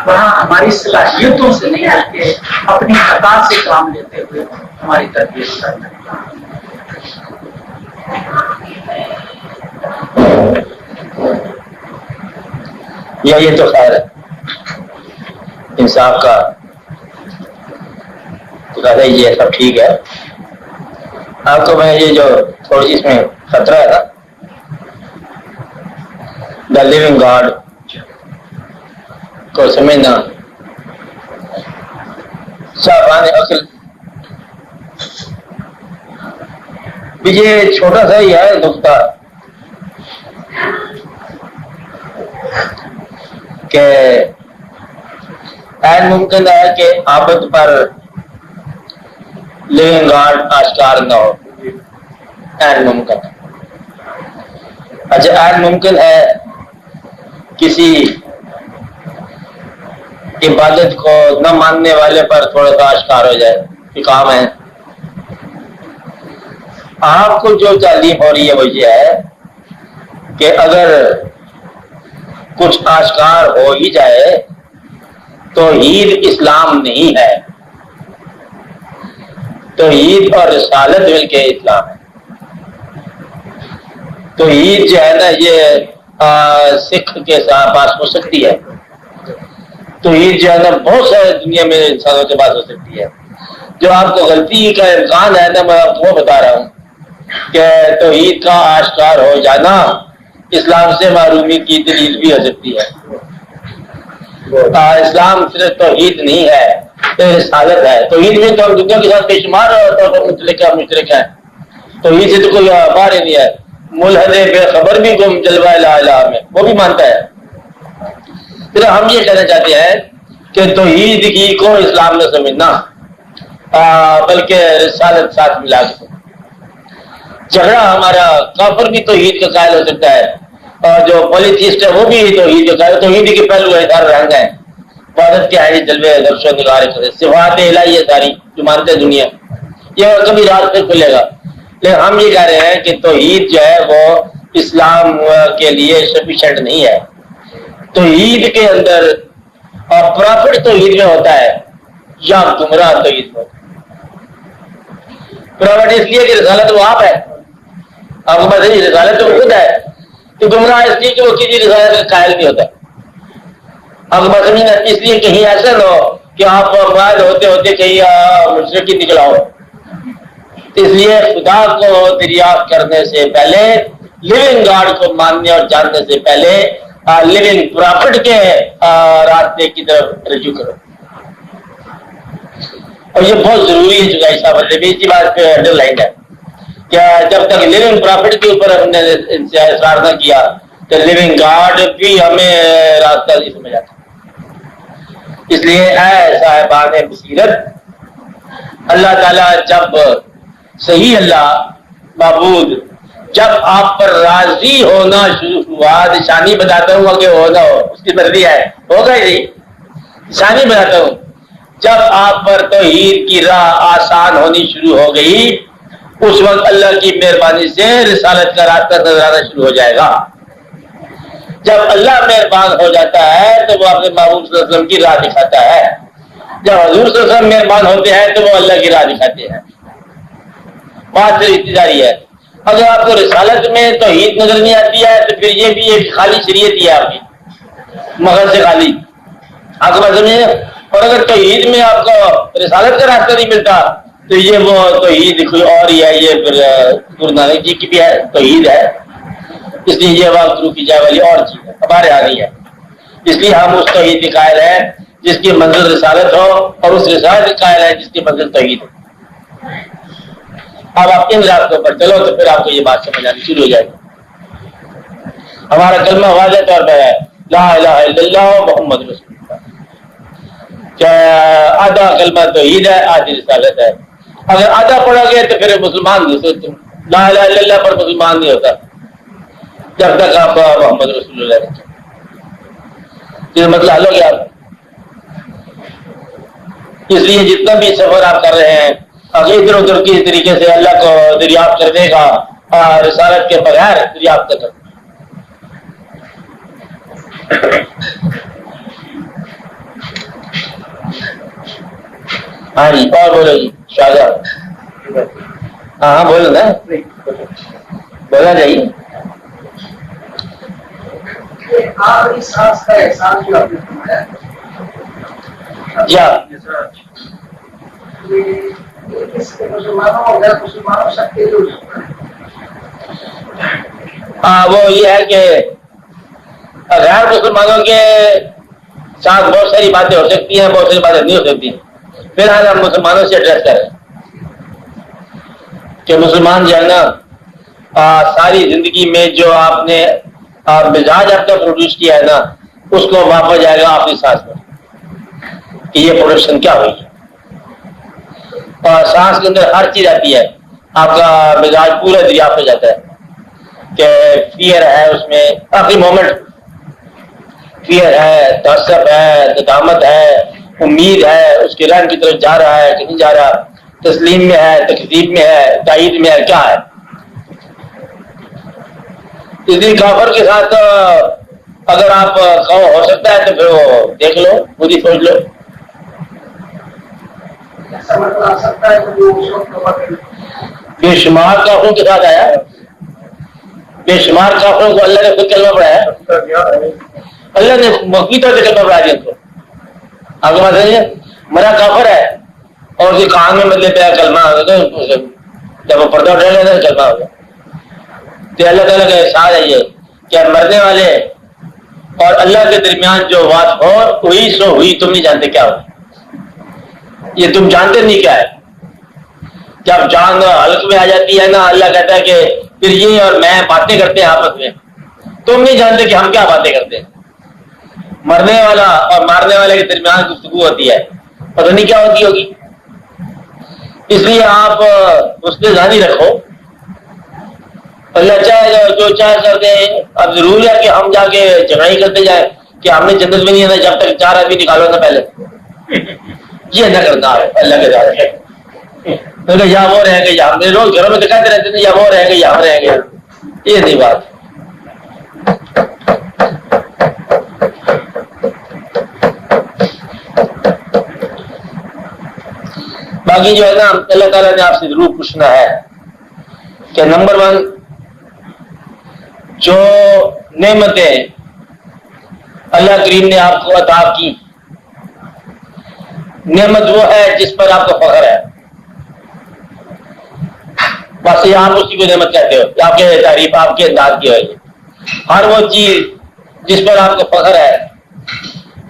وہاں ہماری صلاحیتوں سے نہیں بلکہ اپنی عطا سے کام لیتے ہوئے ہماری تربیت کرنا۔ یہ تو خیر ہے انصاف کا تو کہتے یہ سب ٹھیک ہے۔ آپ کو میں یہ جو تھوڑی اس میں خطرہ ہے نا دا لیونگ گاڈ کو سمجھنا صاحبان عقل بھی یہ چھوٹا سا ہی ہے نقطہ کہ این ممکن ہے کہ عابد پر لیونگ گاڈ آشکار نہ ہو، این ممکن ہے۔ اچھا این ممکن ہے کسی عبادت کو نہ ماننے والے پر تھوڑا سا آشکار ہو جائے کہ کام ہے۔ آپ کو جو تعلیم ہو رہی ہے وہ یہ ہے کہ اگر کچھ آشکار ہو ہی جائے توحید اسلام نہیں ہے، توحید اور رسالت مل کے اسلام ہے۔ توحید جو ہے نا یہ سکھ کے پاس ہو سکتی ہے، توحید جو ہے نا بہت سارے دنیا میں انسانوں کے پاس ہو سکتی ہے۔ جو آپ کو غلطی کا امکان ہے نا میں آپ کو بتا رہا ہوں کہ توحید کا آشکار ہو جانا اسلام سے محرومی کی دلیل بھی ہو سکتی ہے۔ اسلام صرف توحید نہیں ہے، یہ رسالت ہے۔ توحید میں تو ہم دنیا کے ساتھ بے شمار طور پر مشرک ہے، توحید سے تو کوئی باہر ہی نہیں ہے۔ ملحد بے خبر بھی گم جلوہ لا الہ میں وہ بھی مانتا ہے۔ پھر ہم یہ کہنا چاہتے ہیں کہ توحید کی کو اسلام نہ سمجھنا بلکہ رسالت ساتھ ملا کے۔ جھگڑا ہمارا کافر بھی توحید کا قائل ہو سکتا ہے اور جو پولیتھسٹ ہے وہ بھی توحید کا قائل، توحید کے پہلو ہے، ہر رنگ ہے، عبادت کے ہے، جلوے نقش و نگار، صفات الہی ہے ساری جو مانتے ہیں دنیا، یہ کبھی رات پہ کھلے گا۔ لیکن ہم یہ کہہ رہے ہیں کہ توحید جو ہے وہ اسلام کے لیے سفیشینٹ نہیں ہے۔ توحید کے اندر اور پرافٹ توحید میں ہوتا ہے یا گمراہ توحید میں ہوتا ہے۔ پرافٹ اس لیے کہ رسالت وہ آپ ہے، آپ کو پتہ نہیں رسالت تو خود ہے، تو گمراہ اس لیے کہ وہ کسی رسالت کا قائل نہیں ہوتا۔ آپ کو پتہ نہیں اس لیے کہیں ایسا نہ ہو کہ آپ قائل ہوتے ہوتے کہیں مشرکی نکلا ہو، اس لیے خدا کو دریافت کرنے سے پہلے، لیونگ گاڈ کو ماننے اور جاننے سے پہلے لیونگ پرافٹ کے راستے کی طرف رجوع کرو۔ اور یہ بہت ضروری ہے جو ایسا مطلب اسی بات پہ انڈر لائن ہے کہ جب تک لیونگ پرافٹ کے اوپر ہم نے اصرار نہ کیا تو لیونگ گاڈ بھی ہمیں راستہ نہیں سمجھ آتا۔ اس لیے اے صاحبان بصیرت، اللہ تعالیٰ جب صحیح اللہ معبود جب آپ پر راضی ہونا شروع ہوا، نشانی بتاتا ہوں کہ ہو نہ ہو اس کی مرضی ہے، ہوگا ہی نہیں، نشانی بتاتا ہوں، جب آپ پر توحید کی راہ آسان ہونی شروع ہو گئی اس وقت اللہ کی مہربانی سے رسالت کا راستہ نظر آنا شروع ہو جائے گا۔ جب اللہ مہربان ہو جاتا ہے تو وہ اپنے محبوب صلی اللہ علیہ وسلم کی راہ دکھاتا ہے، جب حضور صلی اللہ علیہ وسلم مہربان ہوتے ہیں تو وہ اللہ کی راہ دکھاتے ہیں۔ بات صرف اتجاری ہے۔ اگر آپ کو رسالت میں توحید نظر نہیں آتی ہے تو پھر یہ بھی ایک خالی شریعت ہی ہے آپ کی، مغز سے خالی، آپ کو بات سمجھے؟ اور اگر توحید میں آپ کو رسالت کا راستہ نہیں ملتا تو یہ وہ توحید کوئی اور ہی ہے، یہ پھر گرو نانک جی کی بھی ہے توحید ہے، اس لیے یہ وقت شروع کی جائے والی اور چیز ہے، ہمارے یہاں نہیں ہے۔ اس لیے ہم اس توحید کے قائل ہیں جس کی منزل رسالت ہو، اور اس رسالت کے قائل ہیں جس کی منزل توحید ہو۔ اب آپ ان راستوں پر چلو تو پھر آپ کو یہ بات سمجھ آنی شروع ہو جائے گی۔ ہمارا کلمہ واضح طور پہ ہے، لا الہ الا اللہ محمد رسول اللہ، کہ آدھا کلمہ توحید ہے، آدھی رسالت ہے۔ اگر آدھا پڑھو گے تو پھر مسلمان نہیں، لا الہ الا اللہ پر مسلمان نہیں ہوتا جب تک آپ محمد رسول اللہ رکھیں۔ یہ مسئلہ حل ہو گیا۔ اس لیے جتنا بھی سفر آپ کر رہے ہیں ادھر ادھر کی طریقے سے اللہ کو دریافت کرنے کا، رسالت کے بغیر دریافت کرنا۔ ہاں جی، اور بولو جی شاہجہاں۔ ہاں بولو نا، بولنا چاہیے۔ آپ اس سانس کا احساس جو آپ نے فرمایا مسلمانوں اور غیر مسلمانوں سب کے لیے، ہاں وہ یہ ہے کہ غیر مسلمانوں کے ساتھ بہت ساری باتیں ہو سکتی ہیں، بہت ساری باتیں نہیں ہو سکتی۔ پھر ہم مسلمانوں سے ایڈریس کریں کہ مسلمان جو ہے نا ساری زندگی میں جو آپ نے مزاج آپ کا پروڈیوس کیا ہے نا اس کو واپس جائے گا اپنی سانس میں کہ یہ پروڈکشن کیا ہوئی ہے۔ اور سانس کے اندر ہر چیز آتی ہے، آپ کا مزاج پورا دریافت ہو جاتا ہے کہ فیئر ہے، اس میں آخری مومنٹ فیئر ہے، تعصب ہے، ندامت ہے، امید ہے، اس کے رنگ کی طرف جا رہا ہے کہ نہیں جا رہا، تسلیم میں ہے، تکذیب میں ہے، تائید میں ہے، کیا ہے۔ اس لیے کافر کے ساتھ اگر آپ ہو سکتا ہے تو پھر وہ دیکھ لو، خود ہی سوچ لو۔ بے شمار کافروں کے ساتھ آیا، بے شمار کافروں کو اللہ نے خود کلمہ پڑھایا، اللہ نے موقعی طور سے کلمہ پڑھا دیا ان کو۔ آپ کو بات سمجھے، مرا کافر ہے اور اس کے کان میں مطلب پہ کلمہ آ گیا، جب وہ پردہ اٹھا لیا کلمہ ہو گیا۔ تو اللہ تعالیٰ کا احساس ہے یہ کہ مرنے والے اور اللہ کے درمیان جو بات ہو ہوئی سو ہوئی، تم نہیں جانتے کیا ہو، یہ تم جانتے نہیں کیا ہے۔ جب جان حلق میں آ جاتی ہے نا، اللہ کہتا ہے کہ پھر یہ اور میں باتیں کرتے ہیں آپس میں، تم نہیں جانتے کہ ہم کیا باتیں کرتے ہیں۔ مرنے والا اور مارنے والے کے درمیان گفتگو ہوتی ہے، پتہ نہیں کیا ہوتی ہوگی۔ اس لیے آپ اس پہ ذہنی رکھو، اللہ چاہے جو چاہے کر دیں۔ اب ضرور ہے کہ ہم جا کے جھگڑائی کرتے جائیں کہ ہم نے جنت میں نہیں آنا جب تک 4 آدمی نکالو نا پہلے، یہ نہ کرنا ہے اللہ کے ساتھ۔ یا وہ رہیں گے یا ہم روز گھروں میں تو کہتے رہتے ہیں یا وہ رہیں گے یا ہم رہیں گے، یہ نہیں بات۔ باقی جو ہے نا اللہ تعالیٰ نے آپ سے ضرور پوچھنا ہے کہ نمبر 1 جو نعمتیں اللہ کریم نے آپ کو عطا کی، نعمت وہ ہے جس پر آپ کو فخر ہے، بس یہ آپ اسی کو نعمت کہتے ہو، آپ کے تعریف آپ کے انداز کی ہوئی۔ ہر وہ چیز جس پر آپ کو فخر ہے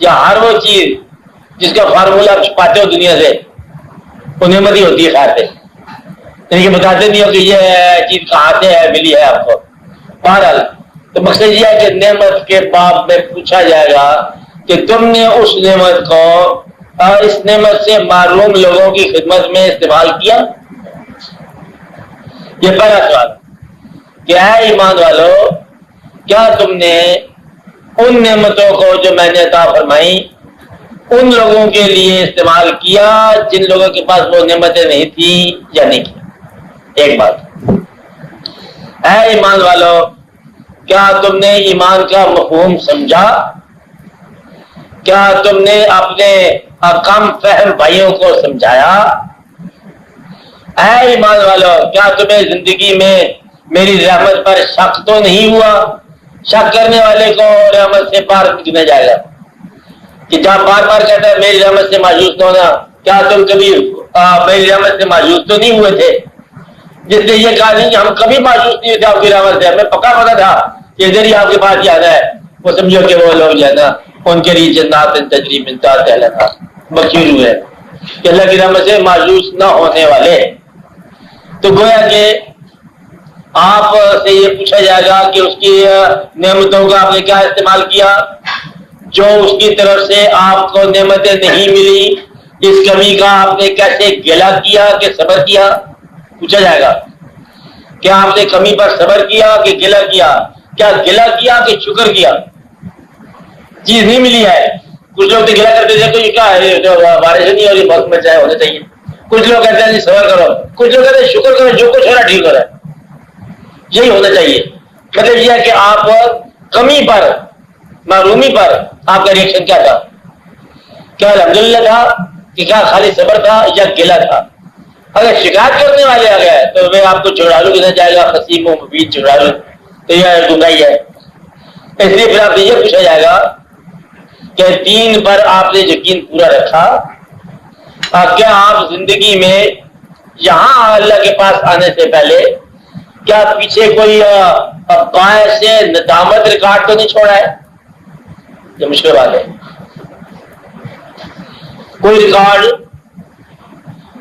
یا ہر وہ چیز جس کا فارمولہ آپ چھپاتے ہو دنیا سے، وہ نعمت ہی ہوتی ہے خیر سے، یعنی کہ بتاتے نہیں ہو کہ یہ چیز کہاں سے ہے، ملی ہے آپ کو۔ بہرحال تو مقصد یہ ہے کہ نعمت کے باب میں پوچھا جائے گا کہ تم نے اس نعمت کو اس نعمت سے محروم لوگوں کی خدمت میں استعمال کیا، یہ پہلا سوال۔ کہ اے ایمان والو کیا تم نے ان نعمتوں کو جو میں نے عطا فرمائی ان لوگوں کے لیے استعمال کیا جن لوگوں کے پاس وہ نعمتیں نہیں تھی یا نہیں کی؟ ایک بات، اے ایمان والو کیا تم نے ایمان کا مفہوم سمجھا؟ کیا تم نے اپنے کم فہم بھائیوں کو سمجھایا؟ اے ایمان والو کیا تمہیں زندگی میں میری رحمت پر شک تو نہیں ہوا؟ شک کرنے والے کو رحمت سے پار کیا جائے گا کہ جب بار بار کہتا ہے میری رحمت سے مایوس نہ ہونا، کیا تم کبھی میری رحمت سے مایوس تو نہیں ہوئے تھے؟ جس نے یہ کہا نہیں کہ ہم کبھی مایوس نہیں ہوتے آپ کی رحمت سے، ہمیں پکا پتا تھا کہ ادھر ہی آپ کے پاس یاد ہے، وہ سمجھو کہ وہ لوگ جو ہے نا ان کے لیے جنات تجری من تحتہا الانہار مخیر ہوئے کہ اللہ کی رحمت سے مایوس نہ ہونے والے۔ تو گویا کہ آپ سے یہ پوچھا جائے گا کہ اس کی نعمتوں کا آپ نے کیا استعمال کیا، جو اس کی طرف سے آپ کو نعمتیں نہیں ملی اس کمی کا آپ نے کیسے گلہ کیا کہ صبر کیا؟ پوچھا جائے گا کیا آپ نے کمی پر صبر کیا کہ گلہ کیا؟ کیا گلہ کیا کہ شکر کیا؟ چیز نہیں ملی ہے، کچھ لوگ تو گلہ کرتے تھے تو یہ کیا ہے جو بارش نہیں ہو رہی موسم میں چاہے ہونا چاہیے، کچھ لوگ کہتے ہیں جی صبر کرو، کچھ لوگ کہتے ہیں شکر کرو، جو کچھ ہو رہا ٹھیک ہو رہا ہے، یہی ہونا چاہیے۔ مطلب یہ ہے کہ آپ کمی پر محرومی پر آپ کا ریئیکشن کیا تھا؟ کیا الحمدللہ تھا کہ کیا خالی صبر تھا یا گلہ تھا؟ اگر شکایت کرنے والے آ گئے تو وہ آپ کو چڑالو کہنا جائے گا، خصیم و مبین چڑالو، تو یہ گمراہی ہے۔ اس لیے پھر آپ سے یہ پوچھا جائے گا کہ دین پر آپ نے یقین پورا رکھا، کیا آپ زندگی میں یہاں اللہ کے پاس آنے سے پہلے کیا پیچھے کوئی قائد سے ندامت ریکارڈ تو نہیں چھوڑا ہے؟ یہ مشکل بات ہے، کوئی ریکارڈ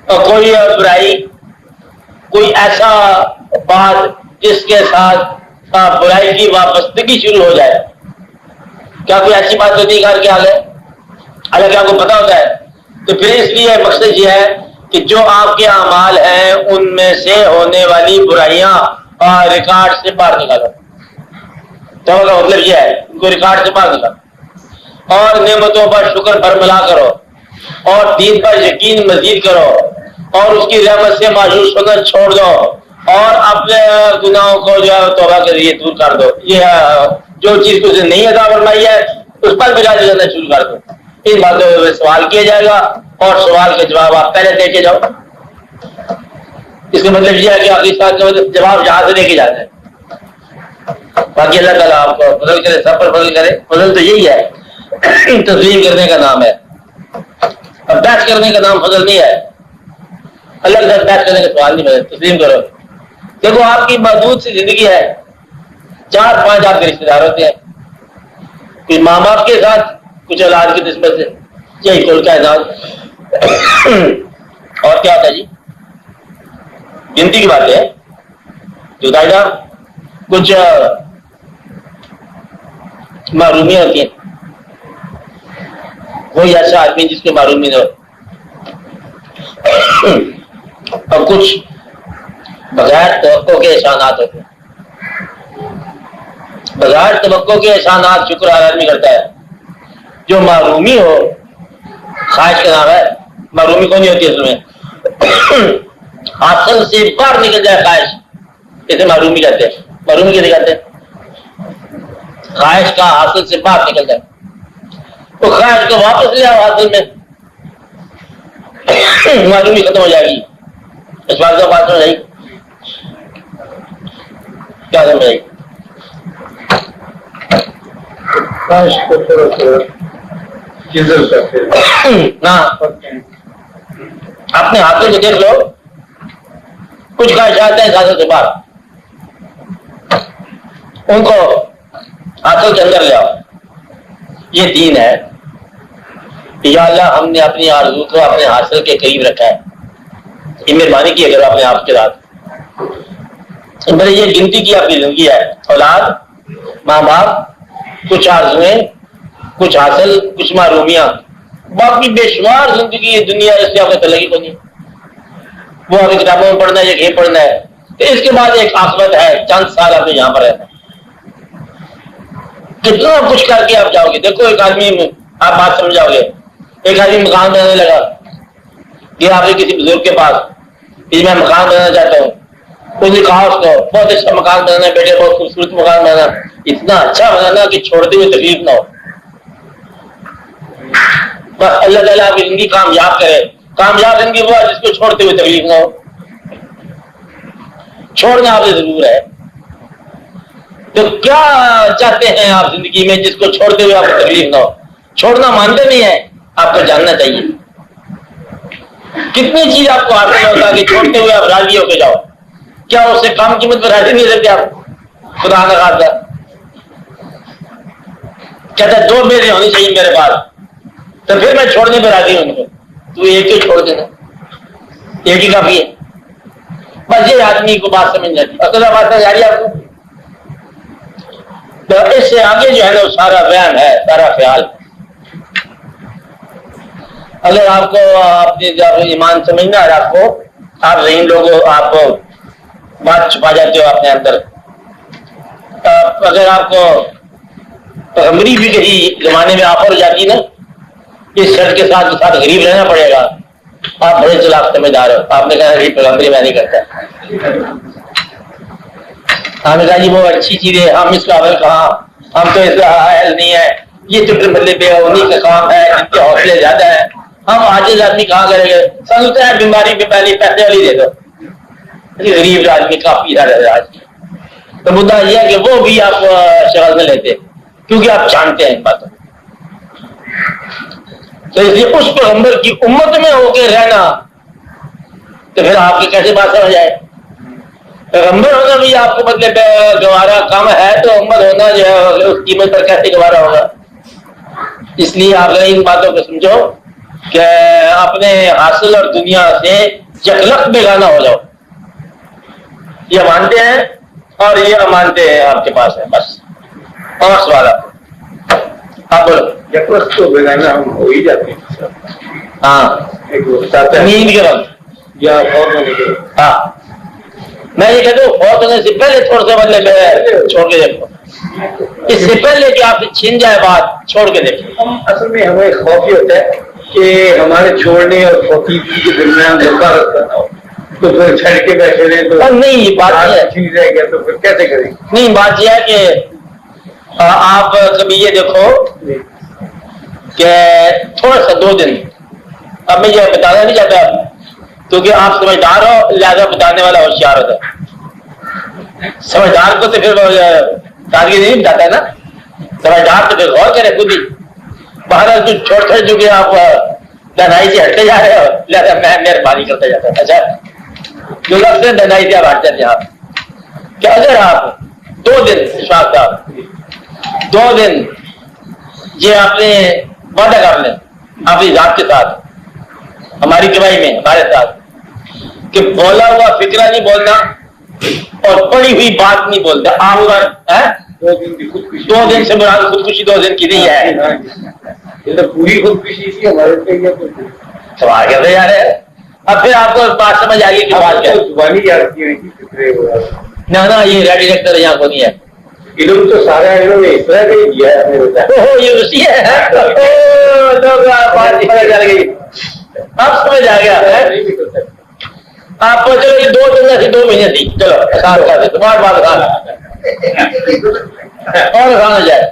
اور کوئی برائی، کوئی ایسا بات جس کے ساتھ برائی کی وابستگی شروع ہو جائے، کیا کوئی ایسی بات تو نہیں کر کے آ گئے؟ حالانکہ آپ کو پتا ہوتا ہے۔ تو پھر اس لیے مقصد یہ ہے کہ جو آپ کے اعمال ہیں ان میں سے ہونے والی برائیاں ریکارڈ سے باہر نکالو، تو مطلب یہ ہے ان کو ریکارڈ سے باہر نکالو اور نعمتوں پر شکر برملا کرو اور دین پر یقین مزید کرو اور اس کی رحمت سے مایوس ہونا چھوڑ دو اور اپنے گناہوں کو جو ہے توبہ کے ذریعے دور کر دو۔ یہ جو چیز کو نہیں عطا فرمائی ہے اس پر بجا جانا شروع کر دو۔ ان باتوں پہ سوال کیا جائے گا اور سوال کے جواب آپ پہلے دے کے جاؤ۔ اس کا مطلب یہ ہے کہ آخری سال کا جواب یہاں سے دے کے جاتے ہیں۔ باقی اللہ تعالیٰ آپ کو فضل کرے، سب پر فضل کرے۔ فضل تو یہی ہے، تسلیم کرنے کا نام ہے، اور بحث کرنے کا نام فضل نہیں ہے۔ اللہ کے ساتھ بحث کرنے کا سوال نہیں ہے، تسلیم کرو۔ دیکھو آپ کی محدود سی زندگی ہے، 4-5 آپ کے رشتے دار ہوتے ہیں، کچھ ماں باپ کے ساتھ، کچھ اولاد کی نسبت سے، یہی کل کا اعزاز۔ اور کیا ہوتا ہے جی؟ گنتی کی بات ہے جو دائدہ کچھ معرومیاں ہوتی ہیں، کوئی ایسا آدمی جس کو معرومی نہ ہو، اور کچھ بغیر توقع کے احسانات ہوتے ہیں۔ بغیر توقع کے احسانات شکر ہر آدمی کرتا ہے۔ جو معرومی ہو، خواہش کا نام ہے، معرومی کون نہیں ہوتی ہے تمہیں، حاصل سے باہر نکل جائے خواہش، اسے معرومی کہتے ہیں۔ معرومی کیسے کہتے ہیں؟ خواہش کا حاصل سے باہر نکل جائے، تو خواہش کو واپس لے آؤ حاصل میں، معلومی ختم ہو جائے گی۔ اس بات کا بات ہو جائے گی، کیا سمجھ آئے گی؟ اپنے حاصل کو دیکھ لو، کچھ خواہشات ہیں حاصل سے باہر، ان کو حاصل کے اندر لے آؤ۔ یہ دین ہے۔ یا اللہ ہم نے اپنی آرزو کو اپنے حاصل کے قریب رکھا ہے، یہ مہربانی کی اگر اپنے آپ کے ساتھ۔ یہ گنتی کی اپنی زندگی ہے، اولاد، ماں باپ، کچھ آرزویں، کچھ حاصل، کچھ معرومیاں، باقی بے شمار زندگی دنیا اس سے آپ کو لگی کو نہیں۔ وہ ہمیں کتابوں میں پڑھنا ہے یا کہیں پڑھنا ہے تو اس کے بعد ایک عاقبت ہے، چند سال آپ یہاں پر رہنا، کتنا کچھ کر کے آپ جاؤ گے. دیکھو ایک آدمی، آپ بات سمجھاؤ گے، ایک آدمی مکان بنانے لگا، یہ آپ نے کسی بزرگ کے پاس کہ میں مکان بنانا چاہتا ہوں، اس نے کہا اس کو بہت اچھا مکان بنانا ہے بیٹے، بہت خوبصورت مکان بنانا، اتنا اچھا بنانا کہ چھوڑتے ہوئے تکلیف نہ ہو. بس اللہ تعالیٰ آپ کی زندگی کامیاب کرے. کامیاب زندگی وہ ہے جس کو چھوڑتے ہوئے تکلیف نہ ہو. چھوڑنا آپ سے ضرور ہے. تو کیا چاہتے ہیں آپ زندگی میں جس کو چھوڑتے ہوئے آپ کو تکلیف نہ ہو؟ چھوڑنا مانتے نہیں ہے، آپ کو جاننا چاہیے. کتنی چیز آپ کو حاصل ہوتا کہ چھوڑتے ہوئے آپ راضی ہو کے جاؤ. کیا اس سے کم قیمت پر راضی نہیں رہتے آپ؟ خدا نہ خاصا کہتا ہے 2 میرے ہونی چاہیے میرے پاس، تو پھر میں چھوڑنے پہ راضی ہوں گے. تو ایک ہی چھوڑ دینا، ایک ہی کافی ہے. بس یہ آدمی کو بات سمجھ جاتی. اصل بات ہے یاری آپ کو، تو اس سے آگے جو ہے نا سارا وہم ہے، سارا خیال. اگر آپ کو اپنے ایمان سمجھنا ہے، آپ کو آپ ذہین لوگ آپ بات چھپا جاتے ہو اپنے اندر. اگر آپ کو پیغمبری بھی کہیں زمانے میں آفر ہو جاتی نا، اس شرط کے ساتھ غریب رہنا پڑے گا، آپ بڑے چلاک سمجھدار ہو. آپ نے کہا پیغمبری میں نہیں کرتا. ہم نے کہا جی وہ اچھی چیز ہے، ہم اس قابل کہاں، ہم تو اس کا اہل نہیں ہے، یہ چکر ملے پہ انہیں کا کام ہے جن کے حوصلے زیادہ ہیں، ہم عاجز آدمی کہاں کریں گے. سمجھتے ہیں بیماری پہ پہلے پیسے والی دے دو، غریب آدمی کافی زیادہ آج. تو مدعا یہ ہے کہ وہ بھی آپ شغل میں لیتے کیونکہ آپ جانتے ہیں باتوں. تو اس لیے اس پیغمبر کی امت میں ہو کے رہنا، تو پھر آپ کی کیسے بات سمجھ آئے. پیغمبر ہونا بھی آپ کو مطلب گوارا کام ہے، تو امت ہونا جو ہے اس قیمت پر کیسے گوارا ہوگا. اس لیے آپ ان باتوں کو سمجھو کہ اپنے حاصل اور دنیا سے یکلخت بیگانہ ہو جاؤ. یہ مانتے ہیں اور یہ امانتے ہیں آپ کے پاس ہے. بس اور سوال آپ بولو. یکلخت تو بیگانہ ہم ہو ہی جاتے ہیں. ہاں نیند کے وقت یا اور ہاں میں یہ کہتا ہوں فوت ہونے سے پہلے تھوڑا سا مطلب چھوڑ کے دیکھو، اس سے پہلے کہ آپ سے چھین جائے بات چھوڑ کے دیکھو. اصل میں ہمیں خوف یہ ہوتا ہے کہ ہمارے چھوڑنے اور فوتیدگی کے درمیان دھوکہ رکھنا ہو، تو پھر چھڑ کے بیٹھے رہے تو نہیں یہ بات چھین جائے گا تو پھر کیسے کریں. نہیں بات یہ ہے کہ آپ کبھی یہ دیکھو کہ تھوڑا سا 2 دن، اب میں یہ بتانا نہیں چاہتا کیونکہ آپ سمجھدار ہو لہٰذا بتانے والا ہوشیار ہوتا ہے. سمجھدار کو تو پھر تاریخ نہیں بتاتا ہے نا، سمجھدار تو پھر غور کرے خود ہی. باہر چھوڑ چھوڑ چکے آپ دہنائی سے ہٹتے جا رہے ہو، لہٰذا میں مہربانی کرتا جاتا ہوں. اچھا جو لفظ ہے دہنائی سے آپ ہٹ جاتے ہیں آپ کہ اگر آپ 2 دن شاہ صاحب 2 دن یہ آپ نے وعدہ کر لیں اپنی ذات کے ساتھ، ہماری گواہی میں ہمارے ساتھ، کہ بولا ہوا فکرہ نہیں بولنا اور پڑی ہوئی بات نہیں بولتا. آپ 2 دن سے مراد خودکشی 2 دن کی نہیں ہے، یہ تو پوری خودکشی تھی ہمارے تو آگے تو جا رہے ہیں. اب پھر آپ کو بات سمجھ آ گئی کہ بات کیا زبانی یاد کی ہوئی نہ یہ ریڈی ڈائریکٹر یہاں کو نہیں ہے. علم تو سارا علم اس طرح کا ہی دیا ہے. یہ اسی ہے بات چل گئی، اب سمجھ آ گیا. آپ کو چلو یہ 2 دن سے 2 مہینے تھی، چلو تمہارے بات اور آسان ہو جائے.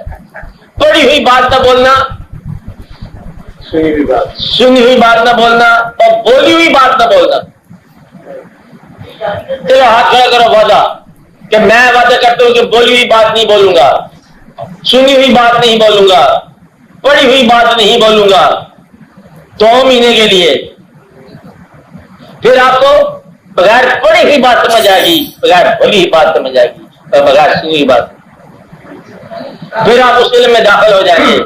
پڑی ہوئی بات نہ بولنا، سنی ہوئی بات نہ بولنا اور بولی ہوئی بات نہ بولنا. چلو ہاتھ کھڑا کرو وعدہ کہ میں وعدہ کرتا ہوں کہ بولی ہوئی بات نہیں بولوں گا، سنی ہوئی بات نہیں بولوں گا، پڑھی ہوئی بات نہیں بولوں گا 2 مہینے کے لیے. پھر آپ کو بغیر پڑھی ہوئی بات سمجھ آئے گی، بغیر بولی ہوئی بات سمجھ آئے گی اور بغیر سنی ہوئی بات. پھر آپ اس علم میں داخل ہو جائیں گے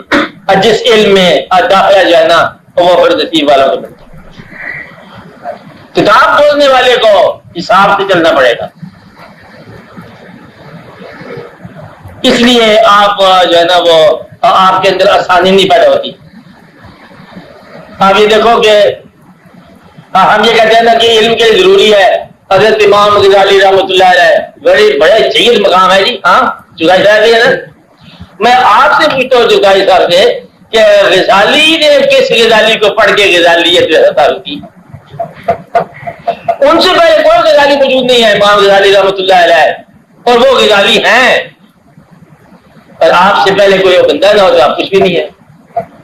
اور جس علم میں داخلہ جو ہے نا وہ پھر نصیب والا کو ملتا ہے. کتاب بولنے والے کو حساب سے چلنا پڑے گا. اس لیے آپ جو ہے نا وہ آپ کے اندر آسانی نہیں پیدا ہوتی. آپ یہ دیکھو کہ ہم یہ کہتے ہیں نا کہ علم کے لیے ضروری ہے حضرت امام غزالی رحمۃ اللہ علیہ بڑے سید مقام ہے جی. ہاں جگائی صاحب ہے نا. میں آپ سے پوچھتا ہوں جگائی صاحب سے کہ غزالی نے کس غزالی کو پڑھ کے غزالیت حاصل کی؟ ان سے پہلے کوئی غزالی موجود نہیں ہے امام غزالی رحمۃ اللہ علیہ, اور وہ غزالی ہیں. اور آپ سے پہلے کوئی بندہ نہ ہو تو آپ کچھ بھی نہیں ہے.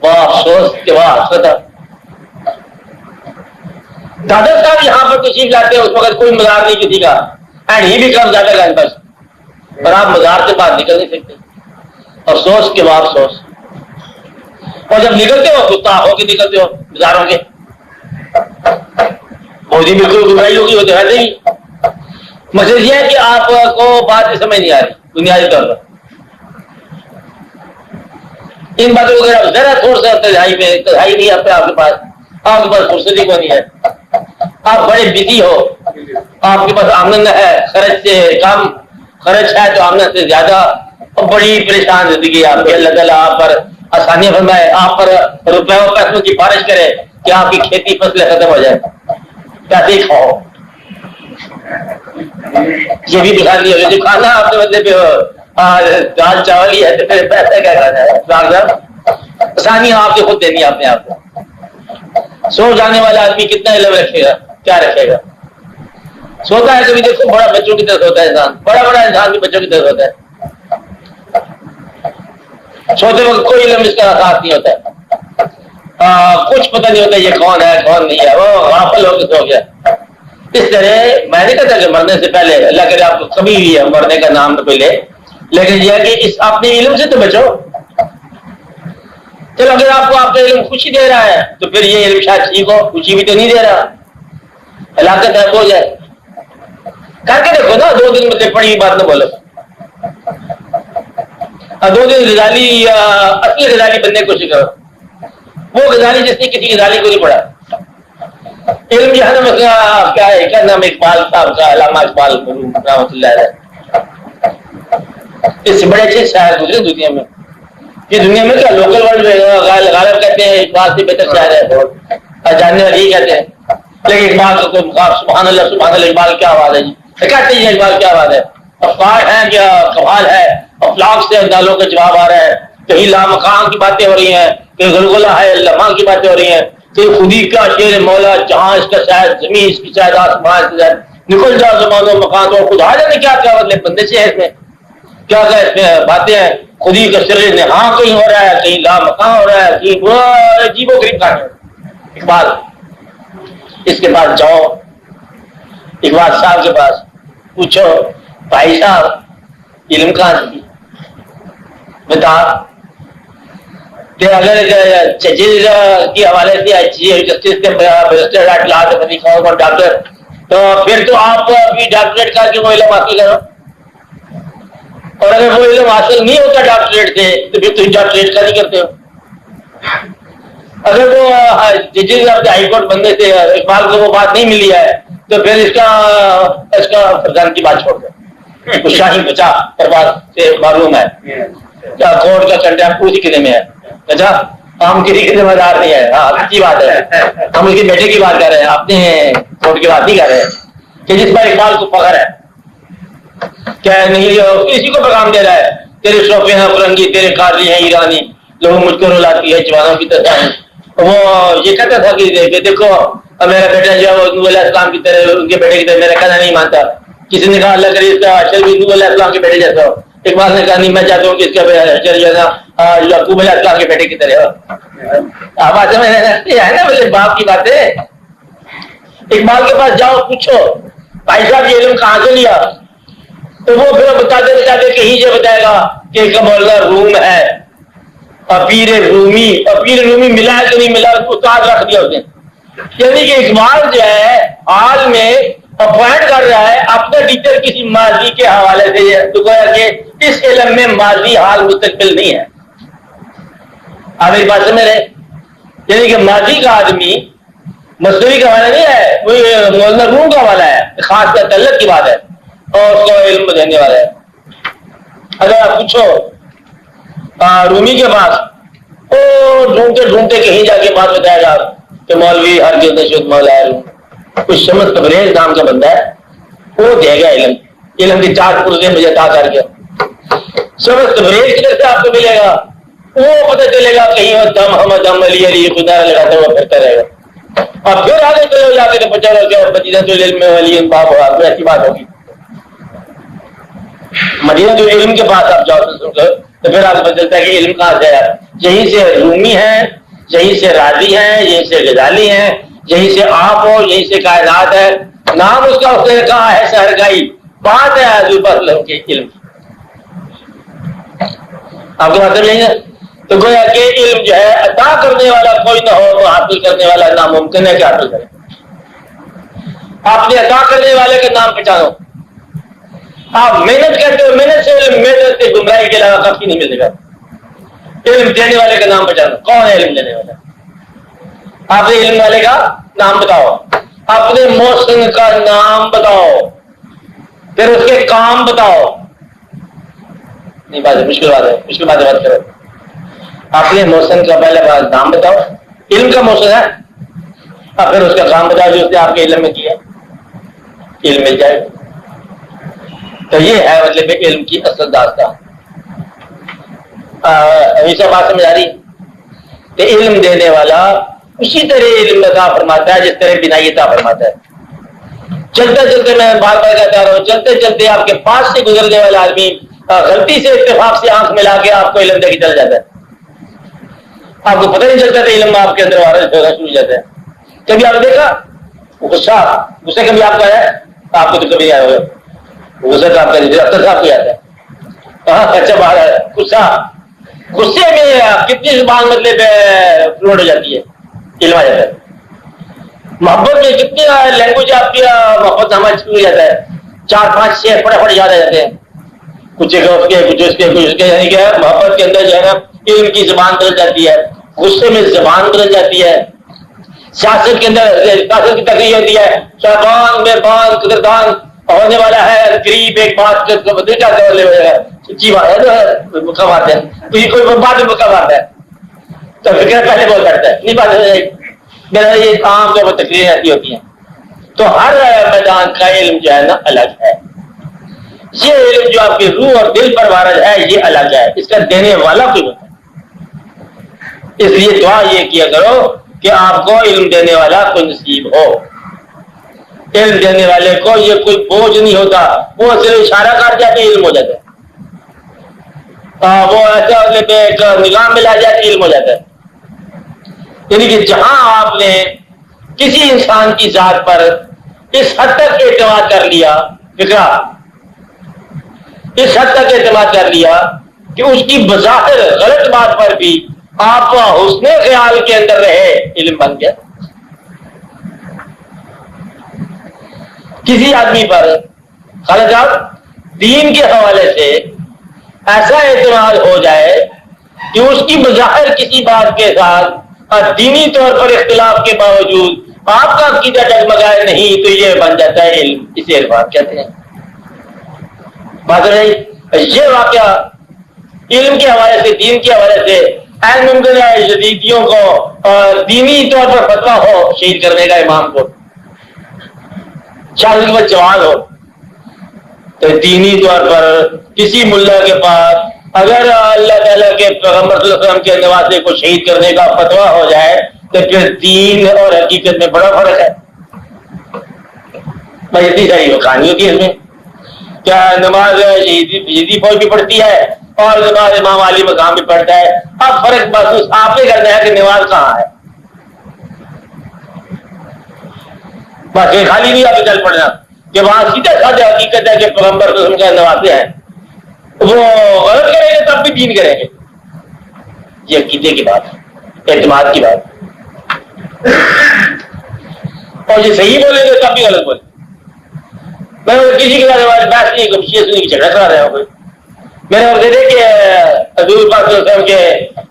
واہ افسوس کہ واہ حسرت. دادا صاحب یہاں پر تشریف لاتے ہیں اس وقت کوئی مزار نہیں کسی کا, اینڈ ہی بھی کم زیادہ گھر بس, اور آپ مزار سے باہر نکل نہیں سکتے. افسوس کے بعد افسوس. اور جب نکلتے ہو تو ہو کے نکلتے ہو مزاروں کے, مودی میں کوئی گمراہی ہوگی وہ تو ہے نہیں. مقصد یہ ہے کہ آپ کو بات سمجھ نہیں آ رہی بنیادی طور پر. ان باتوں کو ذرا تھوڑا سا تنہائی میں تنہائی نہیں آتا آپ کے پاس فرصتی کو نہیں ہے. آپ بڑے بزی ہو, آپ کے پاس آمدن ہے خرچ سے کم, خرچ ہے تو آمدن سے زیادہ, اور بڑی پریشان زندگی آپ کی. اللہ تعالیٰ آپ پر آسانیاں فرمائے, آپ پر روپے و پیسوں کی بارش کرے کہ آپ کی کھیتی فصلیں ختم ہو جائے. پیسے کھاؤ, یہ بھی دکھا دیا جو کھانا آپ کے بدلے پہ دال چاول ہی ہے تو پھر پیسے کیا کھانا ہے. آسانیاں آپ سے خود دینی اپنے آپ کو. سو جانے والا آدمی کتنا علم رکھے گا, کیا رکھے گا؟ سوتا ہے کبھی دیکھو بڑا بچوں کی طرح ہوتا ہے انسان, بڑا بڑا انسان بھی بچوں کی طرح ہوتا ہے. سوتے وقت کوئی علم اس کا ساتھ نہیں ہوتا ہے, کچھ پتہ نہیں ہوتا یہ کون ہے کون نہیں ہے, وہ غافل ہو کے سو گیا. اس طرح میں نہیں کہتا کہ مرنے سے پہلے اللہ کرے آپ کو کبھی بھی مرنے کا نام نہ کوئی لے, لیکن یہ ہے کہ اس اپنے علم سے تو بچو. چلو اگر آپ کو آپ کا علم خوشی دے رہا ہے تو پھر یہ علم شاید ٹھیک ہو, خوشی بھی تو نہیں دے رہا, ہلاکت ہے ہو جائے. کر کے دیکھو نا, 2 دن مطلب پڑھی بات نہ بولو. 2 دن غزالی اصلی غزالی بننے کی کوشش کرو. وہ غزالی جس نے کسی غزالی کو نہیں پڑھا. علم جو ہے نا کیا ہے, کیا نام اقبال صاحب کا, علامہ اقبال رحمۃ اللہ علیہ, اس سے بڑے اچھے شاعر گزرے دنیا میں. یہ دنیا میں کیا لوکل ورڈ غالب کہتے ہیں اقبال سے بہتر شاعر ہے, جاننے والے یہ کہتے ہیں. لیکن اقبال کا کوئی مقام, سبحان اللہ اقبال کیا آواز ہے جی, کہتے ہیں اقبال کیا آواز ہے. افکار ہے کیا کمال ہے, افلاق سے اندازوں کا جواب آ رہا ہے. کہیں لامقام کی باتیں ہو رہی ہیں, کہیں غلغلہ ہے لمحہ کی باتیں ہو رہی ہیں, کہیں خودی کا شعر مولا, جہاں اس کا شاید زمین اس کی شاید آسمان سے شاید نکل جاؤ زمانوں مکان تو خدا جانے کیا کیا مطلب بندے سے ہے اس میں, کیا کیا اس میں باتیں ہیں. خودی کا شر نہاں کہیں ہو رہا ہے, کہیں لامکاں ہو رہا ہے, کہیں وہ عجیب و غریب کہانی. اقبال اس کے پاس جاؤ, اقبال صاحب کے پاس پوچھو بھائی صاحب علم کہاں سے بتا. کہ اگر ججز کی حوالے سے چیف جسٹس کے بیرسٹر ڈاکٹر, تو پھر تو آپ بھی ڈاکٹریٹ کر کے وہ علم حاصل کرو. اور اگر وہ علم حاصل نہیں ہوتا ڈاکٹریٹ سے تو پھر تم ڈاکٹریٹ کا نہیں کرتے ہو. اگر وہ ججز ہائی کورٹ بننے سے اقبال کو وہ بات نہیں ملی ہے تو پھر اس کا فرزان کی بات چھوڑ دو. شاہی بچا پرواز سے معلوم ہے کورٹ کا کنٹیمپٹ اسی قلعے میں ہے. اچھا ہم کسی کے ذمہ دار نہیں ہے, ہاں اچھی بات ہے. ہم اس کے بیٹے کی بات کر رہے ہیں, اپنے کورٹ کی بات نہیں کر رہے ہیں کہ جس پر اقبال کو فخر ہے. کیا نہیں کسی کو پیغام دے رہا ہے, تیرے شوقے ہیں فرنگی, تیرے قاضی ہیں ایرانی, لوگ مجھ کو رلاتی ہے جوانوں کی طرح. وہ یہ کہتا تھا کہ دیکھو میرا بیٹا جو ہے وہ نور علیہ السلام کی طرح, ان کے بیٹے کی طرح میرا کہنا نہیں مانتا. کسی نے کہا اللہ کرے اس کا اشر بھی نور علیہ السلام کے بیٹے جیسا ہو. اقبال نے کہا نہیں میں چاہتا ہوں کہ اس کا اشر جو ہے نا یعقوب علیہ السلام کے بیٹے کی طرح ہو. آواز میں ہے نا بولے باپ کی باتیں. اقبال کے پاس جاؤ پوچھو بھائی صاحب یہ علم کہاں سے لیا, تو وہ پھر بتاتے بتاتے کہیں یہ بتائے گا کہ ایک مولا روم ہے, پیر رومی, اور پیر رومی ملا ہے کہ نہیں ملا استاد رکھ دیا اس نے. یعنی کہ اقبال جو ہے حال میں اپوائنٹ کر رہا ہے اپنا ٹیچر کسی ماضی کے حوالے سے, تو گویا کہ اس علم میں ماضی حال مستقبل نہیں ہے. آپ ایک بات سمجھ رہے, یعنی کہ ماضی کا آدمی مصنوعی کا حوالہ نہیں ہے, وہ مولانا روم کا حوالہ ہے, خاص کا تعلق کی بات ہے اور اس کو علم دینے والا ہے. اگر آپ پوچھو رومی کے پاس, وہ ڈھونڈتے ڈھونڈتے کہیں جا کے بات بتائے گا کہ مولوی ہر نشد مولا ہے. کچھ شمس تبریز نام کا بندہ ہے, وہ دے گا علم. علم کے 4 پرزے مجھے عطا کر گیا. سبق تبریز کدھر سے آپ کو ملے گا؟ وہ پتہ چلے گا کہیں وہ دم حمد دم علی علی خدا لگاتا ہوا پھرتا رہے گا. اور پھر آگے چلو جا کے پتا لگا کہ مدینہ العلم ولی باب ہوا. کوئی ایسی بات ہوگی مدینہ العلم کے پاس آپ جاؤ تو پھر آپ کو پتہ چلتا ہے کہ علم کہاں سے ہے. یہیں سے رومی ہیں, یہیں سے راضی ہیں, یہیں سے غزالی ہیں, یہیں سے آپ ہو, یہیں سے کائنات ہے. نام اس کا اس نے کہا ہے سحرگائی. بات ہے حضور پر کے علم کی. آپ کو بات سمجھیں گے؟ تو گویا کہ علم جو ہے عطا کرنے والا کوئی نہ ہو تو حاصل کرنے والا ناممکن ہے کہ حاصل کرے. آپ نے عطا کرنے والے کا نام پہچانو. آپ محنت کرتے ہو, محنت سے گمراہی کے علاوہ کافی نہیں ملے گا. علم دینے والے کا نام پہچانو. کون ہے علم دینے والا؟ آپ نے علم والے کا نام بتاؤ, اپنے محسن کا نام بتاؤ, پھر اس کے کام بتاؤ. نہیں بات ہے, مشکل بات ہے, مشکل بات کرو. اپنے محسن کا پہلے بات نام بتاؤ, علم کا محسن ہے, اور پھر اس کا کام بتاؤ جو اس نے آپ کے علم میں کیا. علم مل جائے. تو یہ ہے مطلب علم کی اصل داستان. ہمیشہ بات سمجھ آ رہی کہ علم دینے والا اسی طرح علم عطا فرماتا ہے جس طرح بینائی عطا فرماتا ہے. چلتے چلتے میں بار بار کہتا رہا ہوں, چلتے چلتے آپ کے پاس سے گزرنے والا آدمی غلطی سے اتفاق سے آنکھ ملا کے آپ کو علم دے کے چل جاتا ہے. آپ کو پتہ نہیں چلتا تھا علم آپ کے اندر وارد ہونا شروع ہو جاتا ہے. کبھی آپ نے دیکھا غصے کبھی آپ کا ہے؟ آپ کو تو کبھی نہیں آیا ہوگا غصہ. تو آپ کا ڈاکٹر صاحب کو آتا ہے. ہاں خرچہ باہر ہے. غصے میں کتنی زبان مطلب فلوٹ ہو جاتی ہے, علم آ جاتا ہے. محبت میں کتنی لینگویج آپ کی محبت سمجھ شروع ہو جاتا ہے. 4-5 شعر فٹافٹ یاد آ جاتے ہیں. کچھ اس کے کچھ اس کے یعنی کہ محبت کے اندر جو ہے نا علم کی زبان بدل جاتی ہے, غصے میں زبان بدل جاتی ہے. سیاست کے اندر سیاست کی تقریر ہوتی ہے, شاہبان مہربان قدردان ہونے والا ہے, غریب ایک بات سچی بات ہے جو مکہ بات ہے, کوئی بات مکہ بات ہے تو فکر پہلے بول کرتا ہے. نہیں بات میرا یہ عام طور پر تقریریں ایسی ہوتی ہیں. تو ہر میدان کا علم جو ہے نا الگ ہے. یہ علم جو آپ کی روح اور دل پر وارد ہے یہ الگ ہے, اس کا دینے والا کوئی ہوتا ہے. اس لیے دعا یہ کیا کرو کہ آپ کو علم دینے والا کوئی نصیب ہو. علم دینے والے کو یہ کوئی بوجھ نہیں ہوتا, وہ صرف اشارہ کر جاتے علم ہو جاتا ہے. وہ ایسا ایک نظام میں لا جاتے علم ہو جاتا ہے. یعنی کہ جہاں آپ نے کسی انسان کی ذات پر اس حد تک اعتماد کر لیا, فکرہ اس حد تک اعتماد کر لیا کہ اس کی بظاہر غلط بات پر بھی آپ حسن خیال کے اندر رہے, علم بن گیا. کسی آدمی پر خالص دین کے حوالے سے ایسا اعتماد ہو جائے کہ اس کی بظاہر کسی بات کے ساتھ دینی طور پر اختلاف کے باوجود آپ کا عقیدہ ڈگمگائے نہیں, تو یہ بن جاتا ہے علم. اسے عرفان کہتے ہیں. بات رہی یہ واقعہ علم کے حوالے سے, دین کے حوالے سے ایسا ممکن ہے جدیدیوں کو دینی طور پر فتویٰ ہو شہید کرنے کا امام کو, شاید وہ جوان ہو تو دینی طور پر کسی ملا کے پاس اگر اللہ تعالیٰ کے پیغمبر صلی اللہ علیہ وسلم کے نواسے کو شہید کرنے کا فتویٰ ہو جائے تو پھر دین اور حقیقت میں بڑا فرق ہے. بھائی اتنی ساری کہانی ہوتی ہے اس میں. کیا نماز شہیدی فوج بھی پڑھتی ہے اور نماز امام علی مقام بھی پڑھتا ہے. اب فرق محسوس آپ نے کرنا ہے کہ نماز کہاں ہے. بس یہ خالی نہیں آپ چل پڑنا کہ وہاں سیدھا سادہ حقیقت ہے کہ پیغمبر قسم کا نواسے ہیں, وہ غلط کریں گے تب بھی دین کریں گے. یہ عقیدے کی بات ہے, اعتماد کی بات. اور یہ صحیح بولیں گے تب بھی غلط بولیں. میں کسی کے ساتھ بحث نہیں, سنی کی جھگڑا کرا رہا ہوں. کوئی میں نے دے دے کہ حضور پاک صلی اللہ علیہ وسلم کے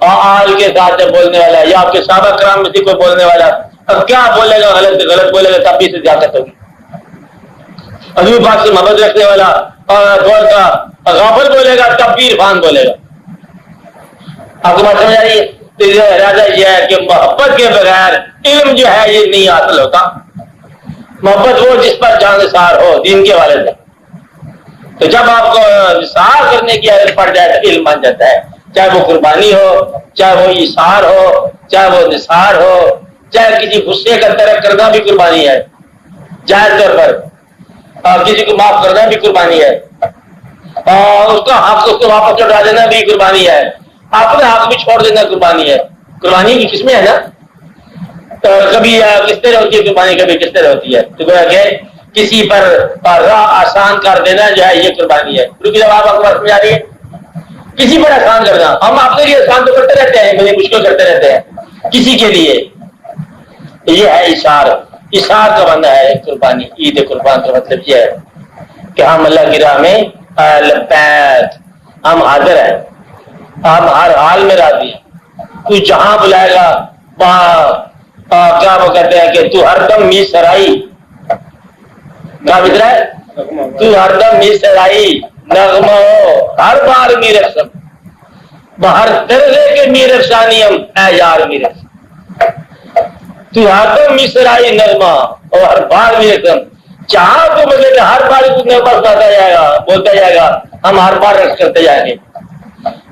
آل کے ساتھ بولنے والا یا آپ کے صحابہ کرام میں سے کوئی بولنے والا اب کیا بولے گا, غلط بولے گا تب بھی سے زیادت ہوگی. حضور پاک سے محبت رکھنے والا اور تھوڑا سا غافل بولے گا تب بھی عرفان بولے گا. آپ کو بات سمجھ آ رہی ہے؟ ارادہ یہ ہے کہ محبت کے بغیر علم جو ہے یہ نہیں حاصل ہوتا. محبت وہ جس پر جان نثار ہو دین کے والے سے. تو جب آپ کو نثار کرنے کی عادت پڑ جائے تو علم بن جاتا ہے. چاہے وہ قربانی ہو، چاہے وہ ایثار ہو، چاہے وہ نثار ہو، چاہے کسی غصے کا ترک کرنا بھی قربانی ہے جائز طور پر، اور کسی کو معاف کرنا بھی قربانی ہے، اور اس کا حق اس کو واپس لوٹا دینا بھی قربانی ہے، اپنے حق بھی چھوڑ دینا قربانی ہے. قربانی کی قسمیں ہے نا، تو کبھی کس طرح ہوتی ہے قربانی، کبھی کس طرح ہوتی ہے. تو گویا کہ کسی پر راہ آسان کر دینا جو ہے یہ قربانی ہے. کیونکہ جب آپ کو سمجھ آ رہی ہے کسی پر آسان کرنا، ہم اپنے لیے آسان تو کرتے رہتے ہیں، بڑی مشکل کرتے رہتے ہیں کسی کے لیے. یہ ہے اشار. اشار کا بندہ ہے قربانی. عید قربان کا مطلب یہ ہے کہ ہم اللہ کی راہ میں لبیک، ہم حاضر ہیں، ہم ہر حال میں راضی ہیں. تو جہاں بلائے گا وہاں کیا وہ کہتے ہیں کہ تو ہر دم می سرائی، کیا بت رہا ہے، تو ہر دم می سرائی نغمہ ہو ہر بار می رسم بہر درجے کے می رفسانی ہم اے یار می رسم. تو ہر دم می سرائی نغمہ اور ہر بار می رسم. جہاں تو مجھے ہر بار کچھ نہ بس آتا جائے گا، بولتا جائے گا، ہم ہر بار رقص کرتے جائیں گے.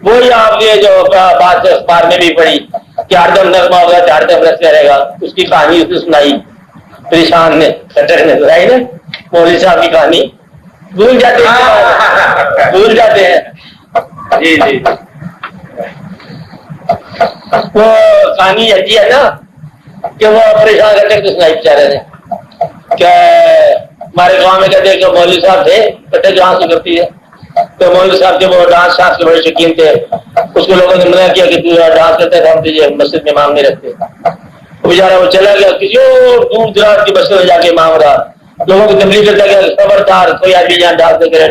وہی آپ نے جو بات اخبار میں بھی پڑھی کہ ہر دم نغمہ ہوگا تو ہر دم رقص کرے گا. اس کی کہانی اس نے سنائی، پریشان نے نے سنائی نا، مولوی صاحب کی کہانی بھول جاتے ہیں، بھول جاتے ہیں. جی جی وہ کہانی ایسی ہے نا کہ وہ پریشان کرتے تو سنائی بیچارے نے کہ ہمارے گاؤں میں کہتے ہیں کہ مولوی صاحب تھے کٹے جہاں سے کرتی ہے. تو مولوی صاحب کے وہ ڈانس شانس کے بڑے شوقین تھے. اس کو لوگوں نے منع کیا کہ تو ڈانس کرتے تو ہم تجھے مسجد میں امام نہیں رکھتے. وہ بیچارہ وہ چلا گیا کسی اور دور دراز کی بسوں میں جا کے امام رہا. لوگوں کو تبلیغ کرتا گیا خبردار کوئی آدمی جہاں ڈانس نہیں کرے